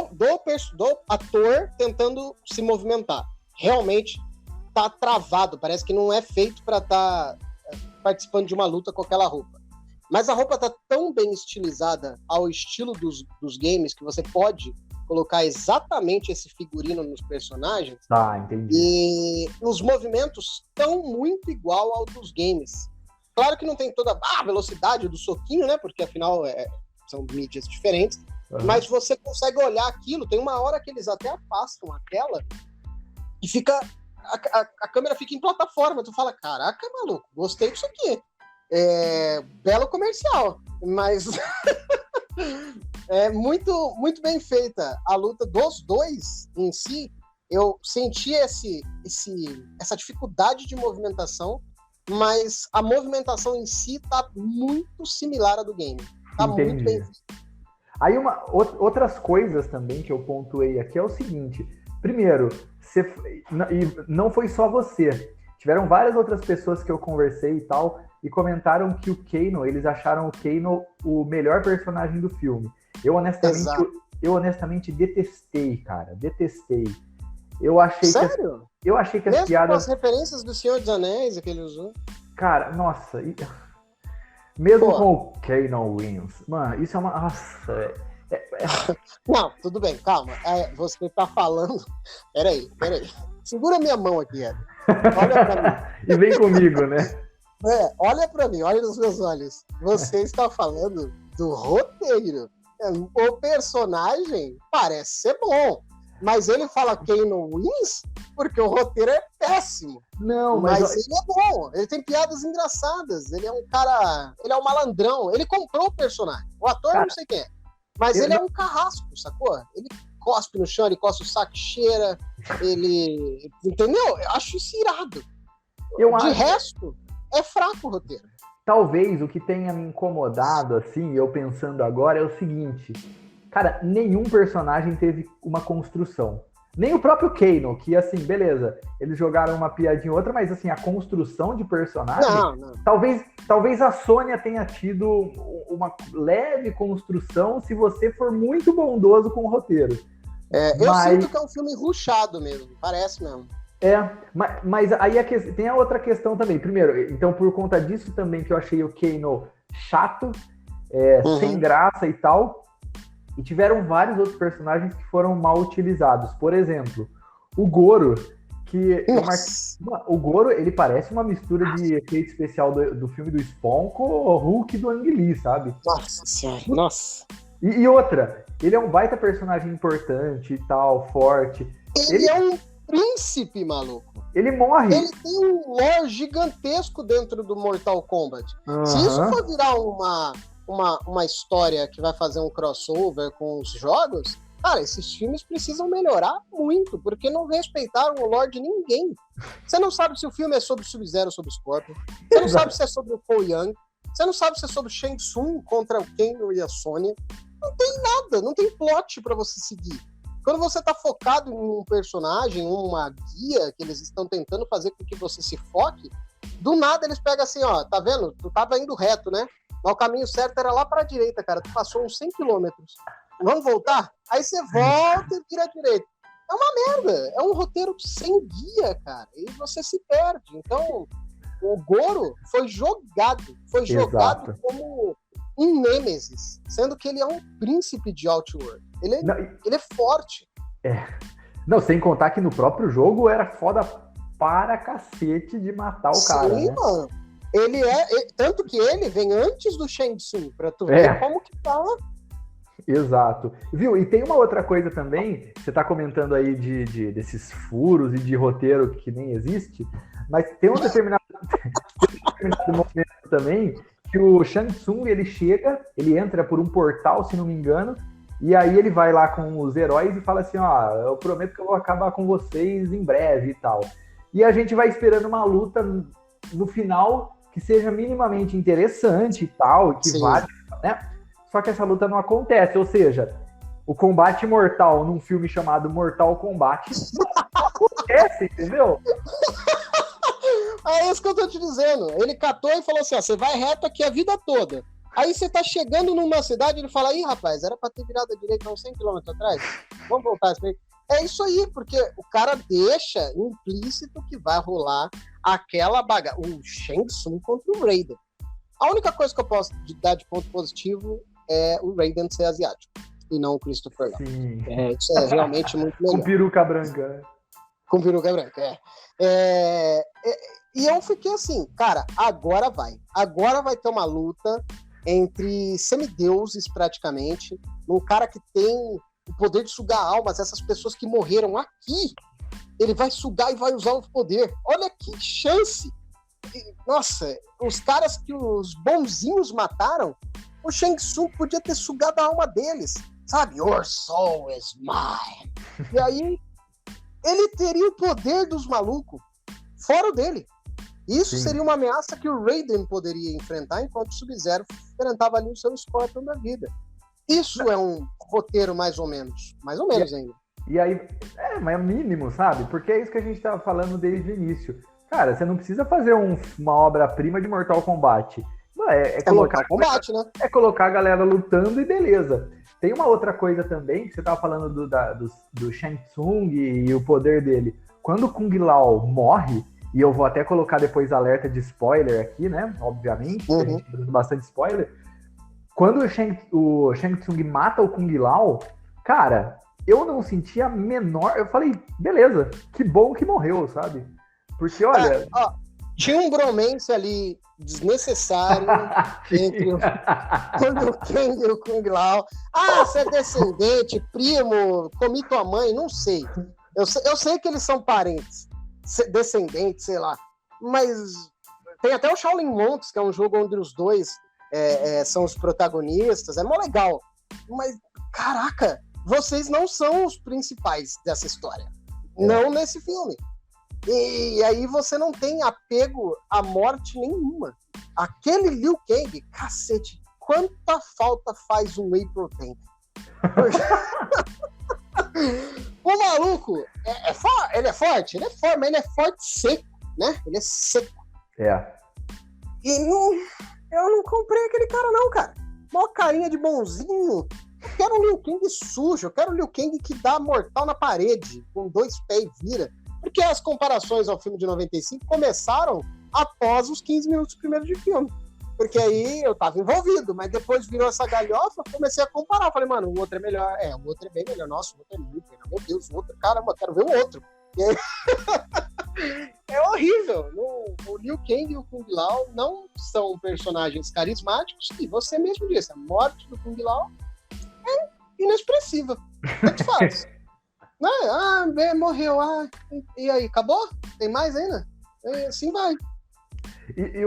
ator tentando se movimentar. Realmente tá travado, parece que não é feito para estar participando de uma luta com aquela roupa. Mas a roupa tá tão bem estilizada ao estilo dos games que você pode colocar exatamente esse figurino nos personagens. Tá, entendi. E os movimentos estão muito igual ao dos games. Claro que não tem toda a velocidade do soquinho, né? Porque afinal são mídias diferentes. Mas você consegue olhar aquilo. Tem uma hora que eles até afastam a tela e fica a câmera fica em plataforma. Tu fala, caraca, maluco, gostei disso aqui. Belo comercial, mas é muito, muito bem feita a luta dos dois em si. Eu senti essa dificuldade de movimentação, mas a movimentação em si tá muito similar à do game. Tá Entendi. Muito bem feita. Aí outras coisas também que eu pontuei aqui é o seguinte. Primeiro, não foi só você. Tiveram várias outras pessoas que eu conversei e tal, e comentaram que o Kano, eles acharam o Kano o melhor personagem do filme. Eu honestamente detestei, cara. Detestei. Eu achei Sério? Eu achei que as mesmo piadas... com as referências do Senhor dos Anéis que ele usou. Cara, nossa... Mesmo com o Kano Wins. Mano, isso é uma... Nossa... Não, tudo bem, calma. Você tá falando... Peraí. Segura minha mão aqui, Ed. Olha pra mim. E vem comigo, né? Olha pra mim, olha nos meus olhos. Você está falando do roteiro. O personagem parece ser bom, mas ele fala Kano Wins porque o roteiro é péssimo. Não, mas ele é bom. Ele tem piadas engraçadas. Ele é um cara... Ele é um malandrão. Ele comprou o personagem. O ator eu não sei quem é. Mas ele é um carrasco, sacou? Ele cospe no chão, ele cospe o saco, cheira, ele... Entendeu? Eu acho isso irado. Resto, é fraco o roteiro. Talvez o que tenha me incomodado, assim, eu pensando agora, é o seguinte. Cara, nenhum personagem teve uma construção. Nem o próprio Kano, que, assim, beleza, eles jogaram uma piadinha ou outra, mas, assim, a construção de personagem... Não. Talvez a Sônia tenha tido uma leve construção se você for muito bondoso com o roteiro. Eu sinto que é um filme rushado mesmo, parece mesmo. Mas aí tem a outra questão também. Primeiro, então, por conta disso também que eu achei o Kano chato, sem graça e tal... E tiveram vários outros personagens que foram mal utilizados. Por exemplo, o Goro, que... O Goro, ele parece uma mistura de efeito especial do filme do Spawn com o Hulk do Ang Lee, sabe? Nossa senhora, nossa. E outra, ele é um baita personagem importante e tal, forte. Ele é um príncipe, maluco. Ele morre. Ele tem um lore gigantesco dentro do Mortal Kombat. Se isso for virar uma história que vai fazer um crossover com os jogos, cara, esses filmes precisam melhorar muito, porque não respeitaram o lore de ninguém. Você não sabe se o filme é sobre Sub-Zero ou sobre Scorpion, você não sabe se é sobre o Cole Young, você não sabe se é sobre Shang Tsung contra o Kano e a Sonya. nada, não tem plot pra você seguir. Quando você tá focado em um personagem, uma guia que eles estão tentando fazer com que você se foque, do nada eles pegam assim, ó, tá vendo? Tu tava indo reto, né? Mas o caminho certo era lá pra direita, cara. Tu passou uns 100 quilômetros. Vamos voltar? Aí você volta e vira à direita. É uma merda. É um roteiro sem guia, cara. E você se perde. Então, o Goro foi jogado. Foi jogado como um Nêmesis. Sendo que ele é um príncipe de Outworld. Ele é forte. Não, sem contar que no próprio jogo era foda para cacete de matar o cara, né? Mano. Tanto que ele vem antes do Shang Tsung, pra tu ver como que tá. Exato. Viu? E tem uma outra coisa também, você tá comentando aí desses furos e de roteiro que nem existe, mas tem um determinado momento também que o Shang Tsung, ele entra por um portal, se não me engano, e aí ele vai lá com os heróis e fala assim, ó, eu prometo que eu vou acabar com vocês em breve e tal. E a gente vai esperando uma luta no final que seja minimamente interessante e tal, que vale, né? Só que essa luta não acontece, ou seja, o combate mortal num filme chamado Mortal Kombat não acontece, entendeu? É isso que eu tô te dizendo. Ele catou e falou assim, ó, você vai reto aqui a vida toda. Aí você tá chegando numa cidade e ele fala, ih, rapaz, era pra ter virado à direita uns 100 km atrás? Vamos voltar. É isso aí, porque o cara deixa implícito que vai rolar aquela bagaça. O Shang Tsung contra o Raiden. A única coisa que eu posso dar de ponto positivo é o Raiden ser asiático e não o Christopher Lloyd. Isso é realmente muito melhor. Com peruca branca. Com peruca branca, e eu fiquei assim, cara, agora vai ter uma luta entre semideuses praticamente, um cara que tem o poder de sugar almas, essas pessoas que morreram aqui, ele vai sugar e vai usar o poder. Olha que chance! Nossa, os caras que os bonzinhos mataram, o Shang Tsung podia ter sugado a alma deles, sabe? Your soul is mine. E aí, ele teria o poder dos malucos fora o dele. Isso seria uma ameaça que o Raiden poderia enfrentar, enquanto o Sub-Zero enfrentava ali o seu Scorpion da vida. Isso é um roteiro mais ou menos ainda. E aí, mas é mínimo, sabe? Porque é isso que a gente estava falando desde o início. Cara, você não precisa fazer uma obra-prima de Mortal Kombat. É colocar combate, né? É colocar a galera lutando e beleza. Tem uma outra coisa também, que você tava falando do Shang Tsung e o poder dele. Quando o Kung Lao morre, e eu vou até colocar depois alerta de spoiler aqui, né? Obviamente, porque a gente tá dando bastante spoiler. Quando o Shang Tsung mata o Kung Lao, cara, eu não senti a menor... Eu falei, beleza, que bom que morreu, sabe? Porque, olha... tinha um bromance ali desnecessário entre o Liu Kang e o Kung Lao. Você é descendente, primo, comi tua mãe, não sei. Eu sei que eles são parentes, descendentes, sei lá. Mas tem até o Shaolin Monks, que é um jogo onde os dois são os protagonistas. É mó legal. Mas, caraca, vocês não são os principais dessa história. Não nesse filme. E aí você não tem apego à morte nenhuma. Aquele Liu Kang, cacete, quanta falta faz um Whey Protein? O maluco, ele é forte, mas ele é forte seco, né? Ele é seco. E eu não comprei aquele cara não, cara. Mó carinha de bonzinho. Eu quero um Liu Kang sujo, eu quero um Liu Kang que dá mortal na parede, com 2 pés e vira. Porque as comparações ao filme de 95 começaram após os 15 minutos primeiro de filme. Porque aí eu tava envolvido, mas depois virou essa galhofa, comecei a comparar. Falei, mano, o outro é melhor. O outro é bem melhor. Nossa, o outro é muito melhor. Meu Deus, o outro, caramba, quero ver o outro. E aí... é horrível. O Liu Kang e o Kung Lao não são personagens carismáticos, e você mesmo disse, a morte do Kung Lao é inexpressiva. Tanto faz. Morreu. E aí, acabou? Tem mais ainda? Assim vai. E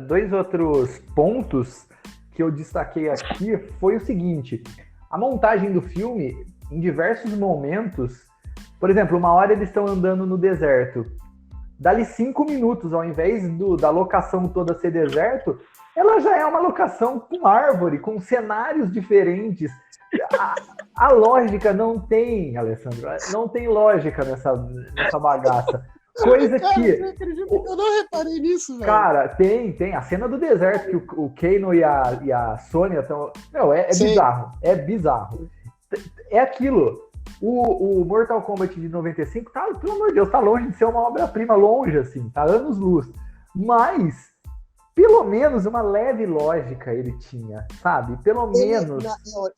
dois outros pontos que eu destaquei aqui foi o seguinte: a montagem do filme, em diversos momentos, por exemplo, uma hora eles estão andando no deserto dali 5 minutos, ao invés da locação toda ser deserto, ela já é uma locação com árvore, com cenários diferentes. A lógica não tem, Alessandro, não tem lógica nessa bagaça. Coisa que... Eu não reparei nisso, velho. Cara, tem. A cena do deserto, que o Kano e a Sônia estão... Meu, é bizarro. É bizarro. É aquilo. O Mortal Kombat de 95, tá, pelo amor de Deus, tá longe de ser uma obra-prima, longe, assim. Tá anos-luz. Mas... pelo menos uma leve lógica ele tinha, sabe? Pelo menos...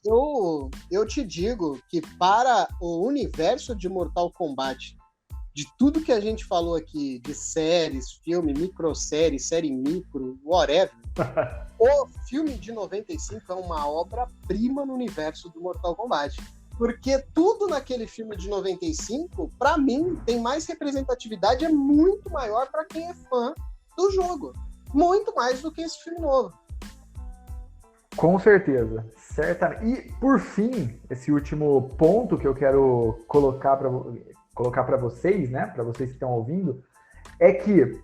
Eu te digo que para o universo de Mortal Kombat, de tudo que a gente falou aqui, de séries, filme, microsérie, série micro, whatever, o filme de 95 é uma obra-prima no universo do Mortal Kombat. Porque tudo naquele filme de 95, para mim, tem mais representatividade, é muito maior para quem é fã do jogo. Muito mais do que esse filme novo. Com certeza, certamente. E, por fim, esse último ponto que eu quero colocar para vocês, né, para vocês que estão ouvindo, é que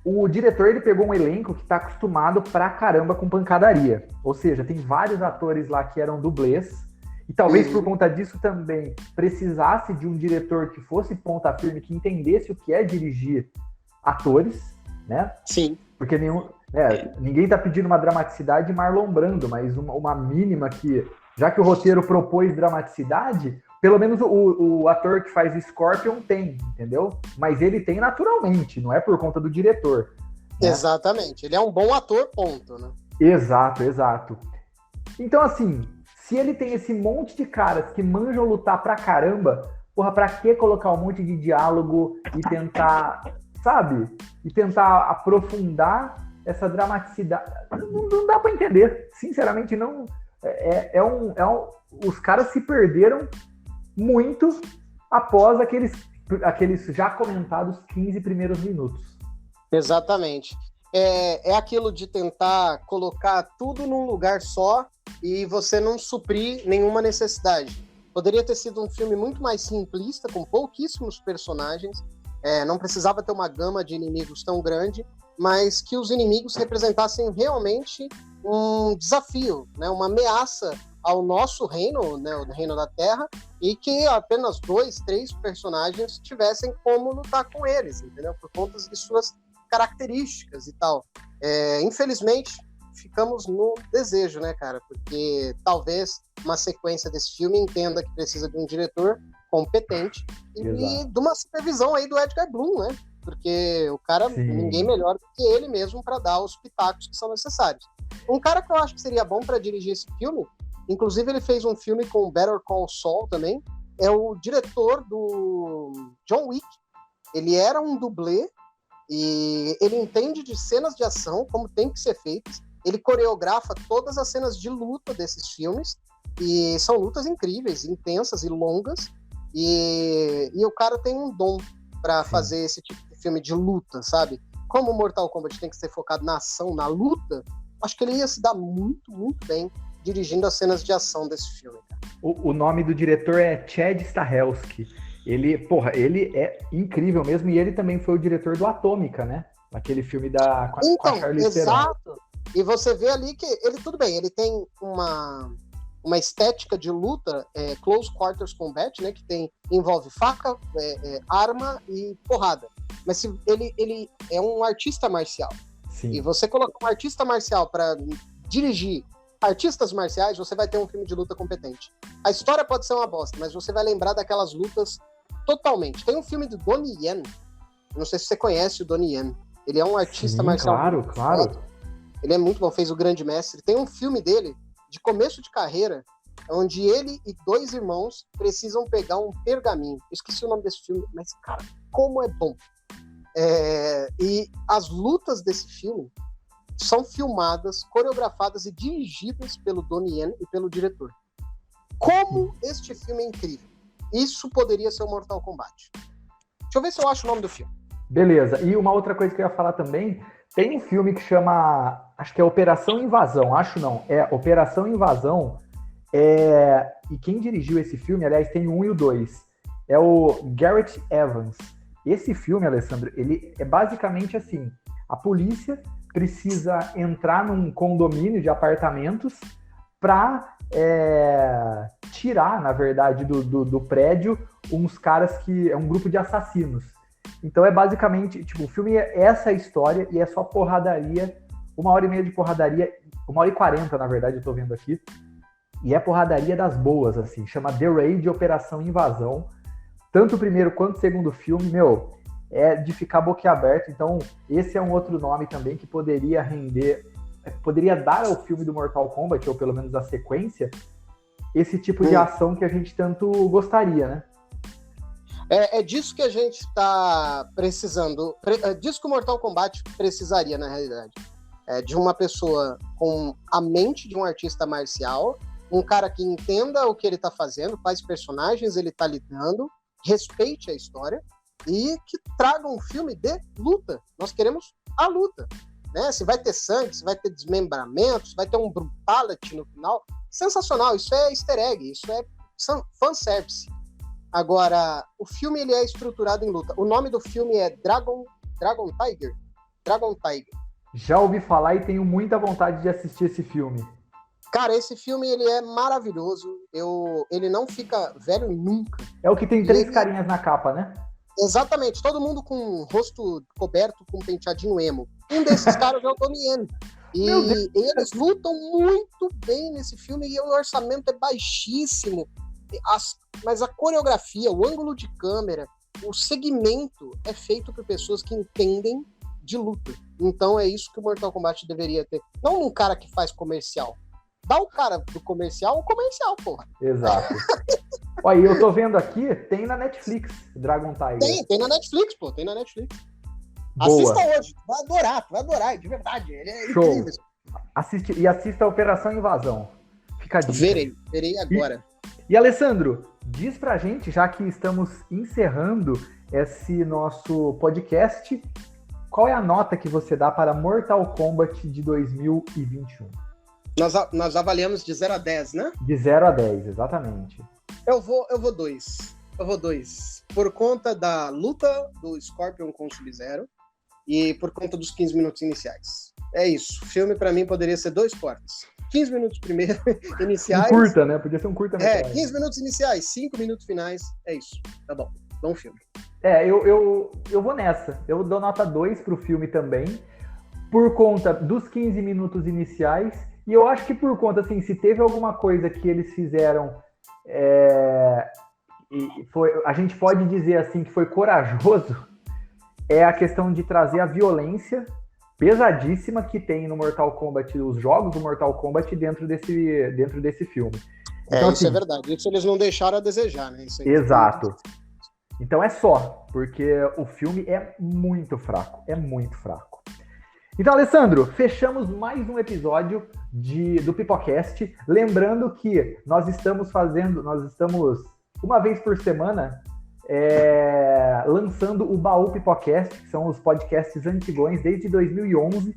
o diretor ele pegou um elenco que está acostumado pra caramba com pancadaria. Ou seja, tem vários atores lá que eram dublês, e talvez por conta disso também precisasse de um diretor que fosse ponta firme, que entendesse o que é dirigir atores, né? Sim. Porque ninguém tá pedindo uma dramaticidade de Marlon Brando, mas uma mínima que, já que o roteiro propôs dramaticidade, pelo menos o ator que faz Scorpion tem, entendeu? Mas ele tem naturalmente, não é por conta do diretor. Né? Exatamente, ele é um bom ator, ponto, né? Exato. Então, assim, se ele tem esse monte de caras que manjam lutar pra caramba, porra, pra que colocar um monte de diálogo e tentar... sabe? E tentar aprofundar essa dramaticidade. Não dá para entender. Sinceramente, não. Os caras se perderam muito após aqueles já comentados 15 primeiros minutos. Exatamente. É aquilo de tentar colocar tudo num lugar só e você não suprir nenhuma necessidade. Poderia ter sido um filme muito mais simplista, com pouquíssimos personagens. Não precisava ter uma gama de inimigos tão grande, mas que os inimigos representassem realmente um desafio, né, uma ameaça ao nosso reino, né, o reino da Terra, e que apenas 2, 3 personagens tivessem como lutar com eles, entendeu? Por conta de suas características e tal. Infelizmente, ficamos no desejo, né, cara? Porque talvez uma sequência desse filme entenda que precisa de um diretor competente e de uma supervisão aí do Edgar Bloom, né? Porque o cara, ninguém melhor do que ele mesmo para dar os pitacos que são necessários. Um cara que eu acho que seria bom para dirigir esse filme, inclusive ele fez um filme com Better Call Saul também, é o diretor do John Wick. Ele era um dublê e ele entende de cenas de ação, como tem que ser feitas. Ele coreografa todas as cenas de luta desses filmes e são lutas incríveis, intensas e longas. E o cara tem um dom para fazer esse tipo de filme de luta, sabe? Como o Mortal Kombat tem que ser focado na ação, na luta, acho que ele ia se dar muito, muito bem dirigindo as cenas de ação desse filme. O nome do diretor é Chad Stahelski. Ele é incrível mesmo, e ele também foi o diretor do Atômica, né? Aquele filme com a Charlize Theron. Exato. E você vê ali que ele tem uma estética de luta, close quarters combat, né, que envolve faca, arma e porrada. Mas se ele é um artista marcial. Sim. E você coloca um artista marcial para dirigir artistas marciais, você vai ter um filme de luta competente. A história pode ser uma bosta, mas você vai lembrar daquelas lutas totalmente. Tem um filme do Donnie Yen, eu não sei se você conhece o Donnie Yen. Ele é um artista marcial. Claro. Ele é muito bom, fez o Grande Mestre. Tem um filme dele de começo de carreira, onde ele e 2 irmãos precisam pegar um pergaminho. Eu esqueci o nome desse filme, mas, cara, como é bom. E as lutas desse filme são filmadas, coreografadas e dirigidas pelo Donnie Yen e pelo diretor. Como este filme é incrível. Isso poderia ser o Mortal Kombat. Deixa eu ver se eu acho o nome do filme. Beleza. E uma outra coisa que eu ia falar também, tem um filme que chama, acho que é Operação Invasão, Operação Invasão, e quem dirigiu esse filme, aliás, tem o 1 e o 2, é o Gareth Evans, Esse filme, Alessandro, ele é basicamente assim, a polícia precisa entrar num condomínio de apartamentos para tirar, na verdade, do prédio uns caras que é um grupo de assassinos. Então é basicamente, tipo, o filme é essa história e é só porradaria, 1h30 de porradaria, 1h40, na verdade, eu tô vendo aqui, e é porradaria das boas, assim, chama The Raid, Operação Invasão. Tanto o primeiro quanto o segundo filme, é de ficar boquiaberto. Então, esse é um outro nome também que poderia render, poderia dar ao filme do Mortal Kombat, ou pelo menos a sequência, esse tipo de ação que a gente tanto gostaria, né? É disso que a gente está precisando, é disso que o Mortal Kombat precisaria, na realidade. De uma pessoa com a mente de um artista marcial, um cara que entenda o que ele está fazendo, quais personagens ele está lidando, respeite a história e que traga um filme de luta. Nós queremos a luta, né? Se vai ter sangue, se vai ter desmembramento, se vai ter um brutality no final, sensacional, isso é easter egg, isso é fanservice. Agora, o filme ele é estruturado em luta. O nome do filme é Dragon Tiger. Já ouvi falar e tenho muita vontade de assistir esse filme. Cara, esse filme ele é maravilhoso. Ele não fica velho nunca. É o que tem 3 carinhas na capa, né? Exatamente. Todo mundo com o rosto coberto com um penteadinho emo. Um desses caras é o Donnie Yen. E eles lutam muito bem nesse filme e o orçamento é baixíssimo. Mas a coreografia, o ângulo de câmera, o segmento é feito por pessoas que entendem de luta. Então é isso que o Mortal Kombat deveria ter. Não um cara que faz comercial. Dá o cara do comercial o comercial, porra. Exato. Olha, eu tô vendo aqui, tem na Netflix, Dragon Tiger. Tem na Netflix, pô, tem na Netflix. Boa. Assista hoje, tu vai adorar, de verdade, ele é show. Incrível. Assista a Operação Invasão. Fica a dica. Verei agora. E Alessandro, diz pra gente, já que estamos encerrando esse nosso podcast, qual é a nota que você dá para Mortal Kombat de 2021? Nós avaliamos de 0 a 10, né? De 0 a 10, exatamente. Eu vou 2. Por conta da luta do Scorpion com o Sub-Zero e por conta dos 15 minutos iniciais. É isso. O filme, pra mim, poderia ser 2 cortes. 15 minutos primeiro, iniciais. Um curta, né? Podia ser um curta. 15 minutos iniciais, 5 minutos finais. É isso. Tá bom. Bom filme. Eu vou nessa. Eu dou nota 2 pro filme também, por conta dos 15 minutos iniciais. E eu acho que por conta, assim, se teve alguma coisa que eles fizeram, a gente pode dizer assim que foi corajoso, é a questão de trazer a violência pesadíssima que tem no Mortal Kombat, os jogos do Mortal Kombat dentro desse filme. Então, isso assim, é verdade. Isso eles não deixaram a desejar, né? Isso exato. Então é só, porque o filme é muito fraco. Então, Alessandro, fechamos mais um episódio do Pipocast. Lembrando que nós estamos uma vez por semana, lançando o Baú Pipocast, que são os podcasts antigões desde 2011.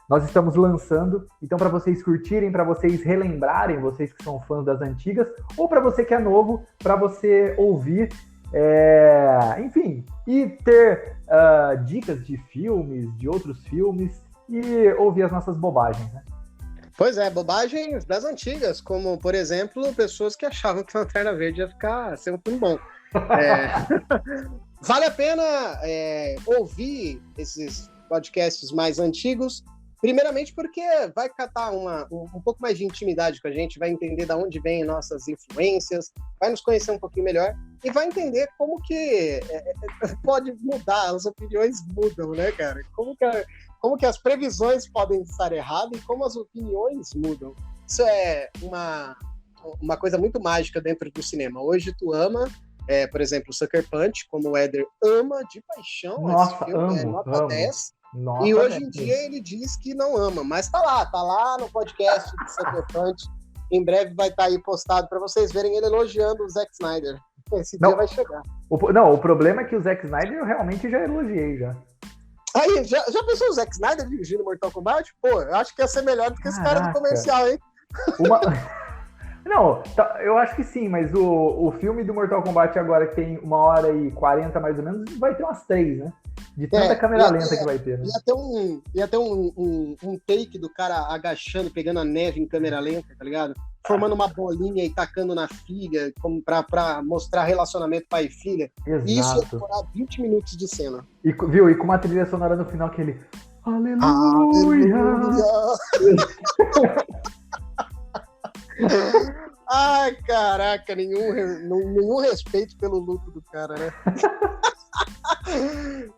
Nós estamos lançando, então para vocês curtirem, para vocês relembrarem, vocês que são fãs das antigas, ou para você que é novo, para você ouvir, enfim, e ter dicas de filmes, de outros filmes, e ouvir as nossas bobagens, né? Pois é, bobagens das antigas, como, por exemplo, pessoas que achavam que Lanterna Verde ia ser um filme bom. Vale a pena ouvir esses podcasts mais antigos, primeiramente porque vai catar um pouco mais de intimidade com a gente, vai entender de onde vêm nossas influências, vai nos conhecer um pouquinho melhor e vai entender como que pode mudar, as opiniões mudam, né, cara? Como que as previsões podem estar erradas e como as opiniões mudam. Isso é uma coisa muito mágica dentro do cinema. Hoje tu ama, por exemplo, Sucker Punch, como o Éder ama de paixão. Nossa, esse filme, amo, nota amo. 10. Nossa, e hoje em dia ele diz que não ama, mas tá lá no podcast do Sucker Punch. Em breve vai estar aí postado para vocês verem ele elogiando o Zack Snyder. Esse dia vai chegar. O problema é que o Zack Snyder eu realmente já elogiei, já. Aí, já pensou o Zack Snyder dirigindo Mortal Kombat? Pô, eu acho que ia ser melhor do que esse cara do comercial, hein? Não, eu acho que sim, mas o filme do Mortal Kombat agora, que tem 1h40 mais ou menos, vai ter umas 3, né? De tanta câmera lenta que vai ter, né? Ia ter um take do cara agachando, pegando a neve em câmera lenta, tá ligado? Formando uma bolinha e tacando na filha, como pra mostrar relacionamento pai e filha. Exato. E isso ia demorar 20 minutos de cena. E, viu? E com uma trilha sonora no final que ele... Aleluia! Ai, caraca, nenhum respeito pelo luto do cara, né?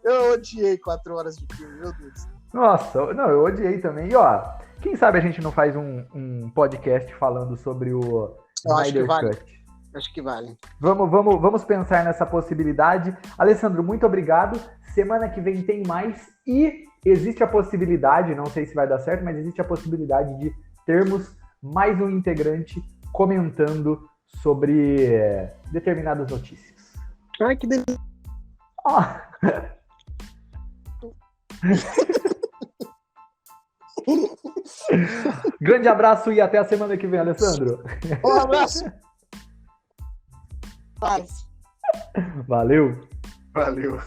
Eu odiei 4 horas de filme, meu Deus. Nossa, não, eu odiei também. E ó, quem sabe a gente não faz um podcast falando sobre o Snyder Cut? Acho que vale. Vamos pensar nessa possibilidade. Alessandro, muito obrigado. Semana que vem tem mais e existe a possibilidade, não sei se vai dar certo, mas existe a possibilidade de termos mais um integrante comentando sobre determinadas notícias. Ai, que delícia. Grande abraço e até a semana que vem, Alessandro. Um abraço. Paz. Valeu. Valeu.